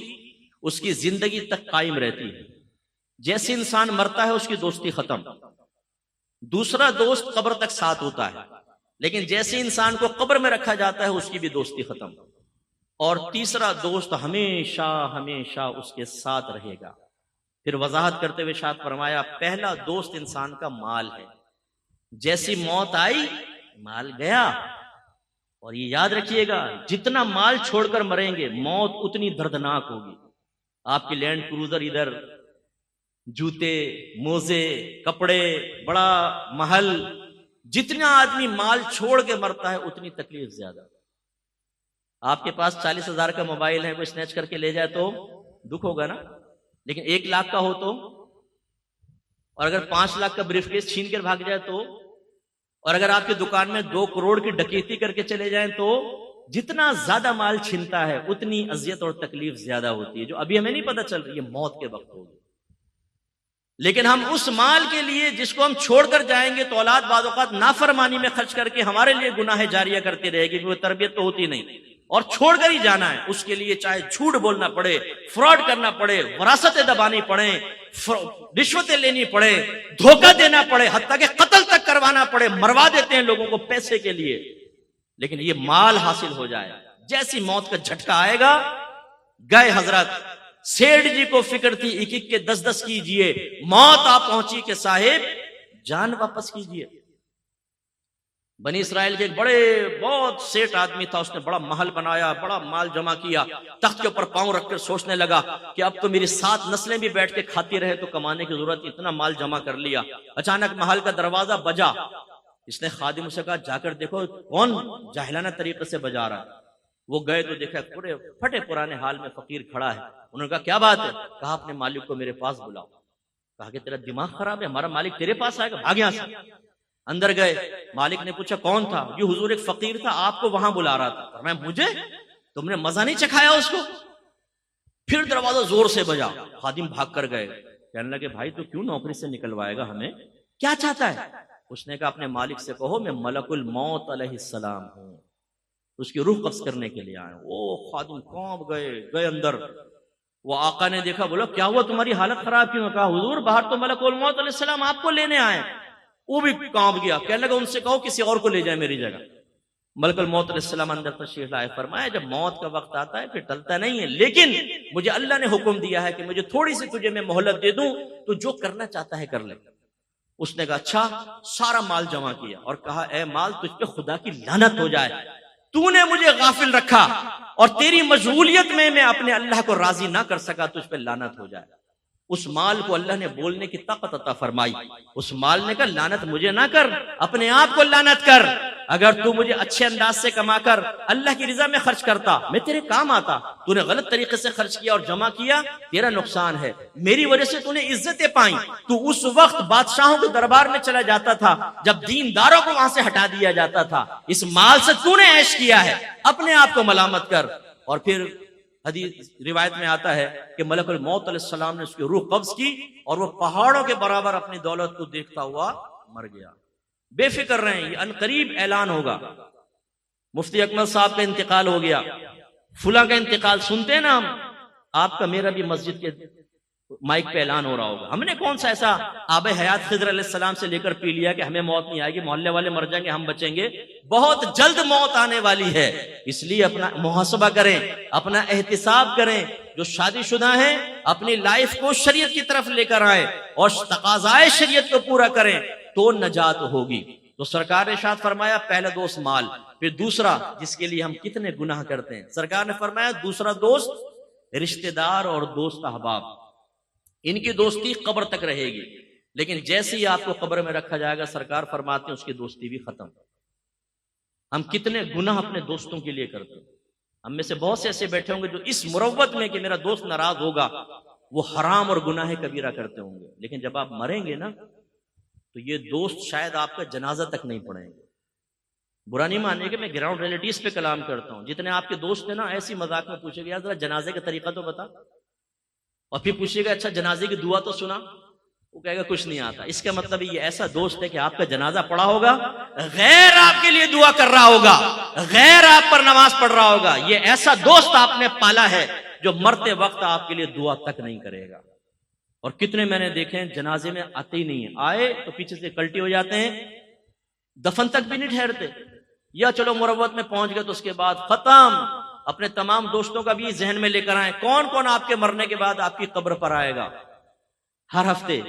Speaker 1: اس کی زندگی تک قائم رہتی ہے، جیسے انسان مرتا ہے اس کی دوستی ختم، دوسرا دوست قبر تک ساتھ ہوتا ہے، لیکن جیسے انسان کو قبر میں رکھا جاتا ہے اس کی بھی دوستی ختم، اور تیسرا دوست ہمیشہ ہمیشہ اس کے ساتھ رہے گا۔ پھر وضاحت کرتے ہوئے ارشاد فرمایا پہلا دوست انسان کا مال ہے، جیسی موت آئی مال گیا، اور یہ یاد رکھیے گا جتنا مال چھوڑ کر مریں گے موت اتنی دردناک ہوگی۔ آپ کی لینڈ کروزر ادھر، جوتے، موزے، کپڑے، بڑا محل، جتنا آدمی مال چھوڑ کے مرتا ہے اتنی تکلیف زیادہ۔ آپ کے پاس 40,000 کا موبائل ہے، کوئی سنیچ کر کے لے جائے تو دکھ ہوگا نا، لیکن 1 لاکھ کا ہو تو، اور اگر 5 لاکھ کا بریف کیس چھین کر بھاگ جائے تو، اور اگر آپ کی دکان میں 2 کروڑ کی ڈکیتی کر کے چلے جائیں تو، جتنا زیادہ مال چھنتا ہے اتنی اذیت اور تکلیف زیادہ ہوتی ہے، جو ابھی ہمیں نہیں پتہ چل رہی ہے، موت کے وقت ہوگی۔ لیکن ہم اس مال کے لیے جس کو ہم چھوڑ کر جائیں گے تو اولاد بعض اوقات نافرمانی میں خرچ کر کے ہمارے لیے گناہ جاریہ کرتی رہے گی، کیونکہ تربیت تو ہوتی نہیں، اور چھوڑ کر ہی جانا ہے، اس کے لیے چاہے جھوٹ بولنا پڑے، فراڈ کرنا پڑے، وراثتیں دبانی پڑے، رشوتیں لینی پڑے، دھوکہ دینا پڑے، حتیٰ کہ قتل تک کروانا پڑے، مروا دیتے ہیں لوگوں کو پیسے کے لیے، لیکن یہ مال حاصل ہو جائے، جیسی موت کا جھٹکا آئے گا گئے۔ حضرت سیٹھ جی کو فکر تھی 1-1 کے 10-10 کیجئے، موت آ پہنچی کہ صاحب جان واپس کیجئے۔ بنی اسرائیل کے ایک بہت سیٹ آدمی تھا، اس نے بڑا محل بنایا، بڑا مال جمع کیا، تخت کے اوپر پاؤں رکھ کر سوچنے لگا کہ اب تو میری 7 نسلیں بھی بیٹھ کے کھاتی رہے تو کمانے کی ضرورت، اتنا مال جمع کر لیا۔ اچانک محل کا دروازہ بجا، اس نے خادم سے کہا جا کر دیکھو کون جاہلانہ طریقے سے بجا رہا ہے۔ وہ گئے تو دیکھا پورے پھٹے پرانے حال میں فقیر کھڑا ہے۔ انہوں نے کہا کیا بات ہے؟ کہا اپنے مالک کو میرے پاس بلاؤ۔ کہا کہ تیرا دماغ خراب ہے، ہمارا مالک تیرے پاس آئے گا، بھاگ یہاں سے۔ اندر گئے، مالک نے پوچھا کون تھا؟ یہ حضور ایک فقیر تھا، آپ کو وہاں بلا رہا تھا۔ فرمایا مجھے؟ تم نے مزہ نہیں چکھایا اس کو؟ پھر دروازہ زور سے بجا، خادم بھاگ کر گئے، کہنے لگے بھائی تو کیوں نوکری سے نکلوائے گا ہمیں، کیا چاہتا ہے؟ اس نے کہا اپنے مالک سے کہو میں ملک الموت علیہ السلام ہوں، اس کی روح قبض کرنے کے لیے آئے۔ وہ خادم کانپ گئے اندر۔ وہ آقا نے دیکھا، بولا کیا ہوا تمہاری حالت خراب کیوں؟ کہا حضور باہر تو ملک الموت علیہ السلام آپ کو لینے آئے۔ وہ بھی کانپ گیا، کہنے لگا ان سے کہو کسی اور کو لے جائے میری جگہ۔ ملک الموت علیہ السلام اندر تشریف لائے، فرمایا جب موت کا وقت آتا ہے پھر ٹلتا نہیں ہے، لیکن مجھے اللہ نے حکم دیا ہے کہ مجھے تھوڑی سی تجھے میں مہلت دے دوں تو جو کرنا چاہتا ہے کر لے۔ اس نے کہا اچھا، سارا مال جمع کیا اور کہا اے مال، تجھ پہ خدا کی لعنت ہو جائے، تو نے مجھے غافل رکھا اور تیری مشغولیت میں اپنے اللہ کو راضی نہ کر سکا، تجھ پہ لعنت ہو جائے۔ اس مال کو اللہ نے بولنے کی طاقت عطا فرمائی۔ اس مال نے کہا لعنت مجھے نہ کر، اپنے آپ کو لعنت کر، اگر تو مجھے اچھے انداز سے کما کر اللہ کی رضا میں خرچ کرتا، میں تیرے کام آتا، تو نے غلط طریقے سے خرچ کیا اور جمع کیا، تیرا نقصان ہے، میری وجہ سے تو نے عزتیں پائیں۔ تو اس وقت بادشاہوں کے دربار میں چلا جاتا تھا جب دینداروں کو وہاں سے ہٹا دیا جاتا تھا، اس مال سے تو نے عیش کیا ہے، اپنے آپ کو ملامت کر۔ اور پھر حدیث روایت میں آتا ہے کہ ملک الموت علیہ السلام نے اس کی روح قبض کی اور وہ پہاڑوں کے برابر اپنی دولت کو دیکھتا ہوا مر گیا۔ بے فکر رہیں، یہ عنقریب اعلان ہوگا، مفتی اکمل صاحب کا انتقال ہو گیا، فلاں کا انتقال، سنتے ہیں نا ہم، آپ کا میرا بھی مسجد کے مائک پہ اعلان ہو رہا ہوگا۔ ہم نے کون سا ایسا آب حیات خضر علیہ السلام سے لے کر پی لیا کہ ہمیں موت نہیں آئے گی، محلے والے مر جائیں گے ہم بچیں گے؟ بہت جلد موت آنے والی ہے، اس لیے اپنا محاسبہ کریں، اپنا احتساب کریں۔ جو شادی شدہ ہیں اپنی لائف کو شریعت کی طرف لے کر آئیں اور تقاضائے شریعت کو پورا کریں تو نجات ہوگی۔ تو سرکار نے ارشاد فرمایا پہلا دوست مال، پھر دوسرا جس کے لیے ہم کتنے گناہ کرتے ہیں، سرکار نے فرمایا دوسرا دوست رشتہ دار اور دوست احباب، ان کی دوستی قبر تک رہے گی، لیکن جیسے ہی آپ کو قبر میں رکھا جائے گا سرکار فرماتے ہیں اس کی دوستی بھی ختم۔ ہم کتنے گناہ اپنے دوستوں کے لیے کرتے ہیں، ہم میں سے بہت سے ایسے بیٹھے ہوں گے جو اس مروت میں کہ میرا دوست ناراض ہوگا وہ حرام اور گناہ کبیرہ کرتے ہوں گے، لیکن جب آپ مریں گے نا تو یہ دوست شاید آپ کا جنازہ تک نہیں پڑھیں گے۔ برا نہیں ماننے کہ میں گراؤنڈ ریلیٹیز پہ کلام کرتا ہوں، جتنے آپ کے دوست ہیں نا ایسی مذاق میں پوچھے گا ذرا جنازے کا طریقہ تو بتا، اور پھر پوچھے گا اچھا جنازے کی دعا تو سنا، وہ کہے گا کچھ نہیں آتا۔ اس کا مطلب یہ ایسا دوست ہے کہ آپ کا جنازہ پڑھا ہوگا، غیر آپ کے لیے دعا کر رہا ہوگا، غیر آپ پر نماز پڑھ رہا ہوگا، یہ ایسا دوست آپ نے پالا ہے جو مرتے وقت آپ کے لیے دعا تک نہیں کرے گا۔ اور کتنے میں نے دیکھے ہیں جنازے میں آتے ہی نہیں ہیں، آئے تو پیچھے سے کلٹی ہو جاتے ہیں، دفن تک بھی نہیں ٹھہرتے، یا چلو مروت میں پہنچ گئے تو اس کے بعد ختم۔ اپنے تمام دوستوں کا بھی ذہن میں لے کر آئیں، کون کون آپ کے مرنے کے بعد آپ کی قبر پر آئے گا؟ ہر ہفتے،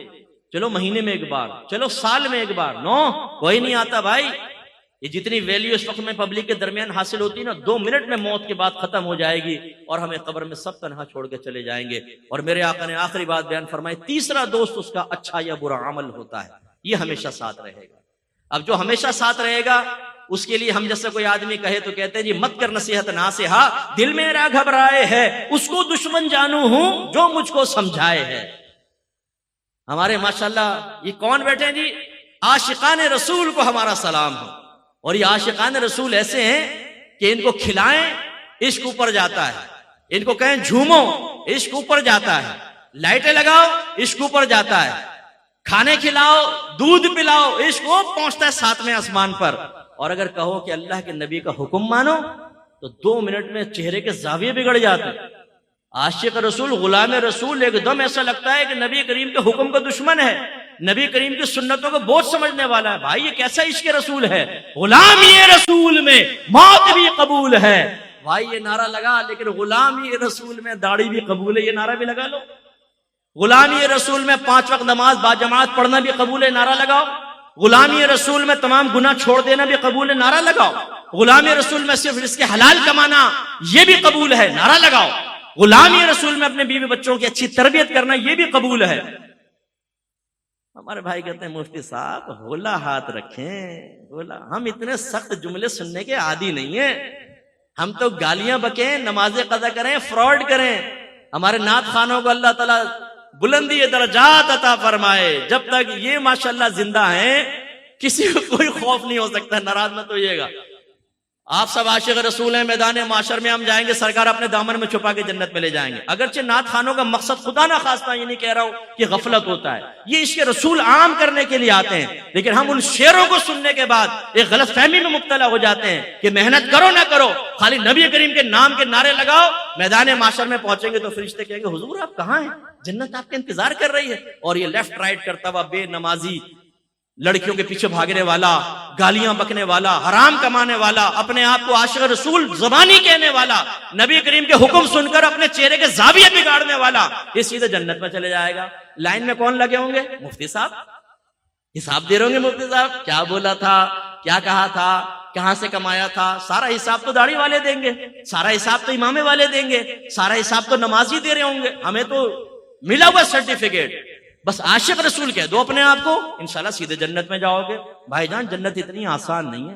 Speaker 1: چلو مہینے میں ایک بار، چلو سال میں ایک بار، نو کوئی نہیں آتا بھائی۔ یہ جتنی ویلیو اس وقت میں پبلک کے درمیان حاصل ہوتی ہے نا، 2 منٹ میں موت کے بعد ختم ہو جائے گی اور ہمیں قبر میں سب تنہا چھوڑ کے چلے جائیں گے۔ اور میرے آقا نے آخری بات بیان فرمائی، تیسرا دوست اس کا اچھا یا برا عمل ہوتا ہے، یہ ہمیشہ ساتھ رہے گا۔ اب جو ہمیشہ ساتھ رہے گا اس کے لیے ہم جیسا کوئی آدمی کہے تو کہتے ہیں جی مت کر نصیحت ناصحہ، دل میرا گھبرائے ہے، اس کو دشمن جانو ہوں جو مجھ کو سمجھائے ہے۔ ہمارے ماشاءاللہ یہ کون بیٹھے ہیں جی، عاشقان رسول کو ہمارا سلام ہو، اور یہ عاشقان رسول ایسے ہیں کہ ان کو کھلائیں عشق اوپر جاتا ہے، ان کو کہیں جھومو عشق اوپر جاتا ہے، لائٹیں لگاؤ عشق اوپر جاتا ہے، کھانے کھلاؤ دودھ پلاؤ عشق وہ پہنچتا ہے 7ویں آسمان پر۔ اور اگر کہو کہ اللہ کے نبی کا حکم مانو تو 2 منٹ میں چہرے کے زاویے بگڑ جاتے ہیں۔ عاشق رسول، غلام رسول ایک دم ایسا لگتا ہے کہ نبی کریم کے حکم کا دشمن ہے، نبی کریم کی سنتوں کو بوجھ سمجھنے والا ہے۔ بھائی یہ کیسا عشق رسول ہے، غلامی رسول میں موت بھی قبول ہے۔ بھائی یہ نعرہ لگا، لیکن غلامی رسول میں داڑھی بھی قبول ہے، یہ نعرہ بھی لگا لو۔ غلامی رسول میں 5 وقت نماز باجماعت پڑھنا بھی قبول ہے، نعرہ لگاؤ۔ غلامی رسول میں تمام گناہ چھوڑ دینا بھی قبول ہے، نعرہ لگاؤ۔ غلامی رسول میں صرف رزق حلال کمانا یہ بھی قبول ہے، نعرہ لگاؤ۔ غلامی رسول میں اپنے بیوی بچوں کی اچھی تربیت کرنا یہ بھی قبول ہے۔ ہمارے بھائی کہتے ہیں مفتی صاحب ہولا ہاتھ رکھیں، ہولا۔ ہم اتنے سخت جملے سننے کے عادی نہیں ہیں، ہم تو گالیاں بکیں، نمازیں قضا کریں، فراڈ کریں۔ ہمارے نعت خانوں کو اللہ تعالیٰ بلندی درجات عطا فرمائے، جب تک یہ ماشاءاللہ زندہ ہیں کسی کو کوئی خوف نہیں ہو سکتا، ناراض مت ہوئیے گا۔ آپ سب عاشق رسول ہیں، میدان معاشر میں ہم جائیں گے، سرکار اپنے دامن میں چھپا کے جنت میں لے جائیں گے۔ اگرچہ نعت خانوں کا مقصد خدا نہ خواستہ یہ نہیں کہہ رہا ہوں کہ غفلت ہوتا ہے، یہ عشق رسول عام کرنے کے لیے آتے ہیں، لیکن ہم ان شعروں کو سننے کے بعد ایک غلط فہمی میں مبتلا ہو جاتے ہیں کہ محنت کرو نہ کرو، خالی نبی کریم کے نام کے نعرے لگاؤ، میدان معاشر میں پہنچیں گے تو فرشتے کہیں گے حضور آپ کہاں ہیں، جنت آپ کا انتظار کر رہی ہے۔ اور یہ لیفٹ رائٹ کرتا ہوا بے نمازی، لڑکیوں کے پیچھے بھاگنے والا، گالیاں بکنے والا، حرام کمانے والا، اپنے آپ کو عاشق رسول زبانی کہنے والا، نبی کریم کے حکم سن کر اپنے چہرے کے زاویے بگاڑنے والا، یہ سیدھے جنت میں چلے جائے گا۔ لائن میں کون لگے ہوں گے؟ مفتی صاحب، حساب دے رہے ہوں گے مفتی صاحب، کیا بولا تھا، کیا کہا تھا، کہاں سے کمایا تھا، سارا حساب تو داڑھی والے دیں گے، سارا حساب تو امامے والے دیں گے، سارا حساب تو نمازی دے رہے ہوں گے، ہمیں تو ملا ہوا سرٹیفکیٹ، بس عاشق رسول کہہ دو اپنے آپ کو، انشاءاللہ سیدھے جنت میں جاؤ گے۔ بھائی جان جنت اتنی آسان نہیں ہے،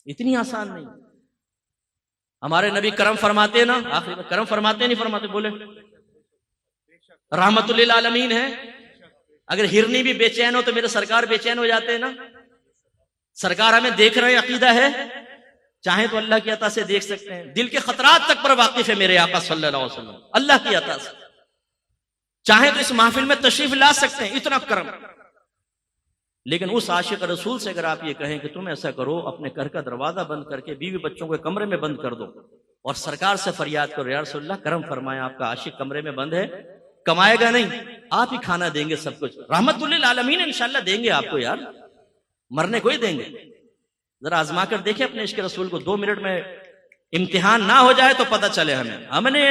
Speaker 1: اتنی آسان نہیں۔ ہمارے نبی کرم فرماتے ہیں نا، آخری میں کرم فرماتے نہیں فرماتے، بولے رحمت للعالمین ہے۔ اگر ہرنی بھی بے چین ہو تو میرے سرکار بے چین ہو جاتے ہیں نا۔ سرکار ہمیں دیکھ رہے عقیدہ ہے، چاہیں تو اللہ کی عطا سے دیکھ سکتے ہیں، دل کے خطرات تک پر واقف ہے میرے آقا صلی اللہ علیہ وسلم، اللہ کی عطا سے چاہیں تو اس محفل میں تشریف لا سکتے ہیں، اتنا کرم۔ لیکن اس عاشق رسول سے اگر آپ یہ کہیں کہ تم ایسا کرو، اپنے گھر کا دروازہ بند کر کے بیوی بچوں کو کمرے میں بند کر دو اور سرکار سے فریاد کرو، یا رسول اللہ کرم فرمائے، آپ کا عاشق کمرے میں بند ہے، کمائے گا نہیں، آپ ہی کھانا دیں گے، سب کچھ رحمت للعالمین انشاءاللہ دیں گے آپ کو، یار مرنے کو ہی دیں گے۔ ذرا آزما کر دیکھیں اپنے عشق رسول کو، 2 منٹ میں امتحان نہ ہو جائے تو پتہ چلے ہمیں۔ ہم نے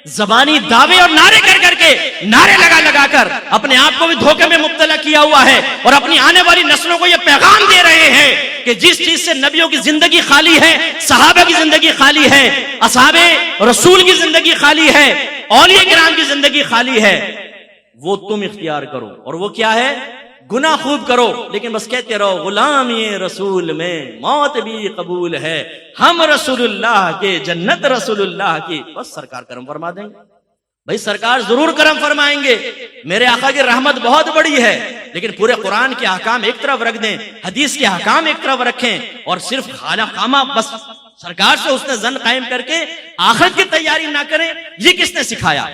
Speaker 1: زبانی دعوے اور نعرے کر کے، نعرے لگا کر اپنے آپ کو بھی دھوکے میں مبتلا کیا ہوا ہے، اور اپنی آنے والی نسلوں کو یہ پیغام دے رہے ہیں کہ جس چیز سے نبیوں کی زندگی خالی ہے، صحابہ کی زندگی خالی ہے، اصحاب رسول کی زندگی خالی ہے، اولیاء کرام کی زندگی خالی ہے، وہ تم اختیار کرو، اور وہ کیا ہے؟ گناہ خوب کرو، لیکن بس کہتے رہو غلامی رسول میں موت بھی قبول ہے، ہم رسول اللہ کے، جنت رسول اللہ کی، بس سرکار کرم فرما دیں گے۔ بھائی سرکار ضرور کرم فرمائیں گے، میرے آقا کی رحمت بہت بڑی ہے، لیکن پورے قرآن کے احکام ایک طرف رکھ دیں، حدیث کے احکام ایک طرف رکھیں، اور صرف خامہ بس سرکار سے حسن ظن قائم کر کے آخرت کی تیاری نہ کریں، یہ کس نے سکھایا؟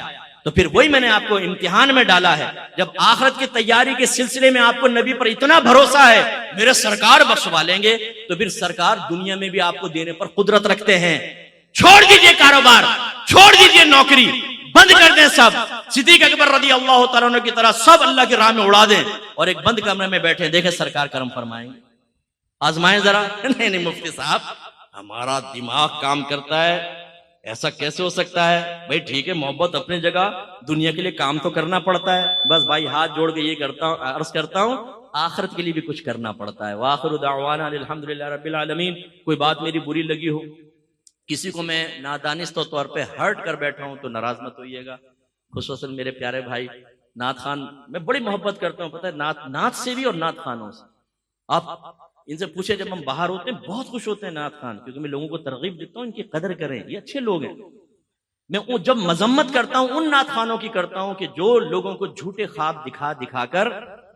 Speaker 1: تو پھر وہی میں نے آپ کو امتحان میں ڈالا ہے، جب آخرت کی تیاری کے سلسلے میں آپ کو نبی پر اتنا بھروسہ ہے، میرے سرکار بخشوا لیں گے، تو پھر سرکار دنیا میں بھی آپ کو دینے پر قدرت رکھتے ہیں۔ چھوڑ دیجئے کاروبار، چھوڑ دیجئے نوکری، بند کر دیں سب، صدیق اکبر رضی اللہ تعالیٰ عنہ کی طرح سب اللہ کی راہ میں اڑا دیں، اور ایک بند کمرے میں بیٹھے دیکھیں سرکار کرم فرمائیں گے۔ آزمائیں ذرا۔ نہیں مفتی صاحب ہمارا دماغ کام کرتا ہے، ایسا کیسے ہو سکتا ہے؟ بھائی ٹھیک ہے، محبت اپنی جگہ، دنیا کے لیے کام تو کرنا پڑتا ہے، بس بھائی ہاتھ جوڑ کے یہ کرتا ہوں، عرض کرتا ہوں آخرت کے لیے بھی کچھ کرنا پڑتا ہے۔ وآخر دعوانا الحمدللہ رب العالمین۔ کوئی بات میری بری لگی ہو، کسی کو میں نادانستہ طور پہ ہرٹ کر بیٹھا ہوں تو ناراض مت ہوئیے گا، خصوصاً میرے پیارے بھائی نعت خان، میں بڑی محبت کرتا ہوں، پتہ ہے نعت سے بھی اور نعت خانوں سے۔ آپ ان سے پوچھیں، جب ہم باہر ہوتے ہیں بہت خوش ہوتے ہیں نعت خان، کیونکہ میں لوگوں کو ترغیب دیتا ہوں ان کی قدر کریں، یہ اچھے لوگ ہیں۔ میں جب مذمت کرتا ہوں ان نعت خانوں کی کرتا ہوں کہ جو لوگوں کو جھوٹے خواب دکھا کر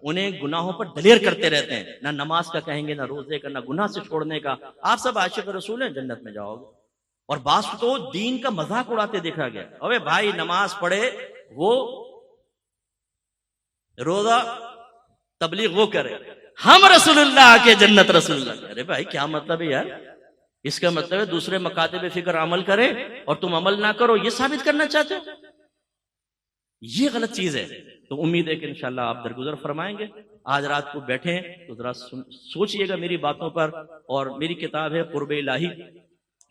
Speaker 1: انہیں گناہوں پر دلیر کرتے رہتے ہیں، نہ نماز کا کہیں گے، نہ روزے کا، نہ گناہ سے چھوڑنے کا۔ آپ سب عاشق رسول ہیں، جنت میں جاؤ گے۔ اور بعض تو دین کا مذاق اڑاتے دیکھا گیا، اوے بھائی نماز پڑھے، وہ روزہ تبلیغ وہ کرے، ہم رسول اللہ کے، جنت رسول اللہ کے۔ ارے بھائی کیا مطلب ہے یار؟ اس کا مطلب ہے دوسرے مکاتب فکر عمل کرے اور تم عمل نہ کرو، یہ ثابت کرنا چاہتے ہو؟ یہ غلط چیز ہے۔ تو امید ہے کہ انشاءاللہ آپ درگزر فرمائیں گے۔ آج رات کو بیٹھیں تو ذرا سوچئے گا میری باتوں پر، اور میری کتاب ہے قرب الہی،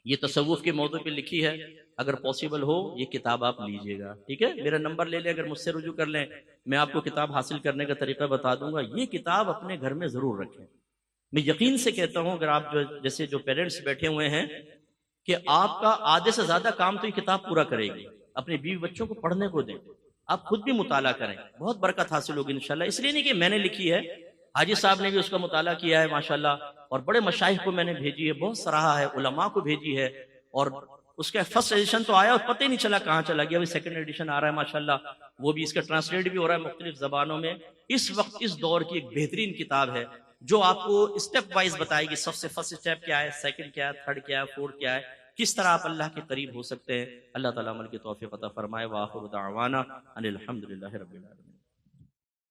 Speaker 1: یہ تصوف کے موضوع پہ لکھی ہے، اگر پاسبل ہو یہ کتاب آپ لیجئے گا، ٹھیک ہے؟ میرا نمبر لے لیں، اگر مجھ سے رجوع کر لیں، میں آپ کو کتاب حاصل کرنے کا طریقہ بتا دوں گا۔ یہ کتاب اپنے گھر میں ضرور رکھیں۔ میں یقین سے کہتا ہوں، اگر آپ جیسے جو پیرنٹس بیٹھے ہوئے ہیں، کہ آپ کا آدھے سے زیادہ کام تو یہ کتاب پورا کرے گی۔ اپنے بیوی بچوں کو پڑھنے کو دیں، آپ خود بھی مطالعہ کریں، بہت برکت حاصل ہوگی انشاءاللہ۔ اس لیے نہیں کہ میں نے لکھی ہے، حاجی صاحب نے بھی اس کا مطالعہ کیا ہے ماشاءاللہ، اور بڑے مشائخ کو میں نے بھیجی ہے، بہت سراہا ہے، علماء کو بھیجی ہے، اور اس کا فرسٹ ایڈیشن تو آیا اور پتہ ہی نہیں چلا کہاں چلا گیا، ابھی سیکنڈ ایڈیشن آ رہا ہے ماشاءاللہ، وہ بھی اس کا ٹرانسلیٹ بھی ہو رہا ہے مختلف زبانوں میں۔ اس وقت اس دور کی ایک بہترین کتاب ہے، جو آپ کو اسٹیپ وائز بتائے گی، سب سے فرسٹ اسٹیپ کیا ہے، سیکنڈ کیا ہے، تھرڈ کیا ہے، فورتھ کیا ہے، کس طرح آپ اللہ کے قریب ہو سکتے ہیں۔ اللہ تعالیٰ عمل کی توفیق عطا فرمائے۔ وآخر دعوانا ان الحمدللہ رب العالمین۔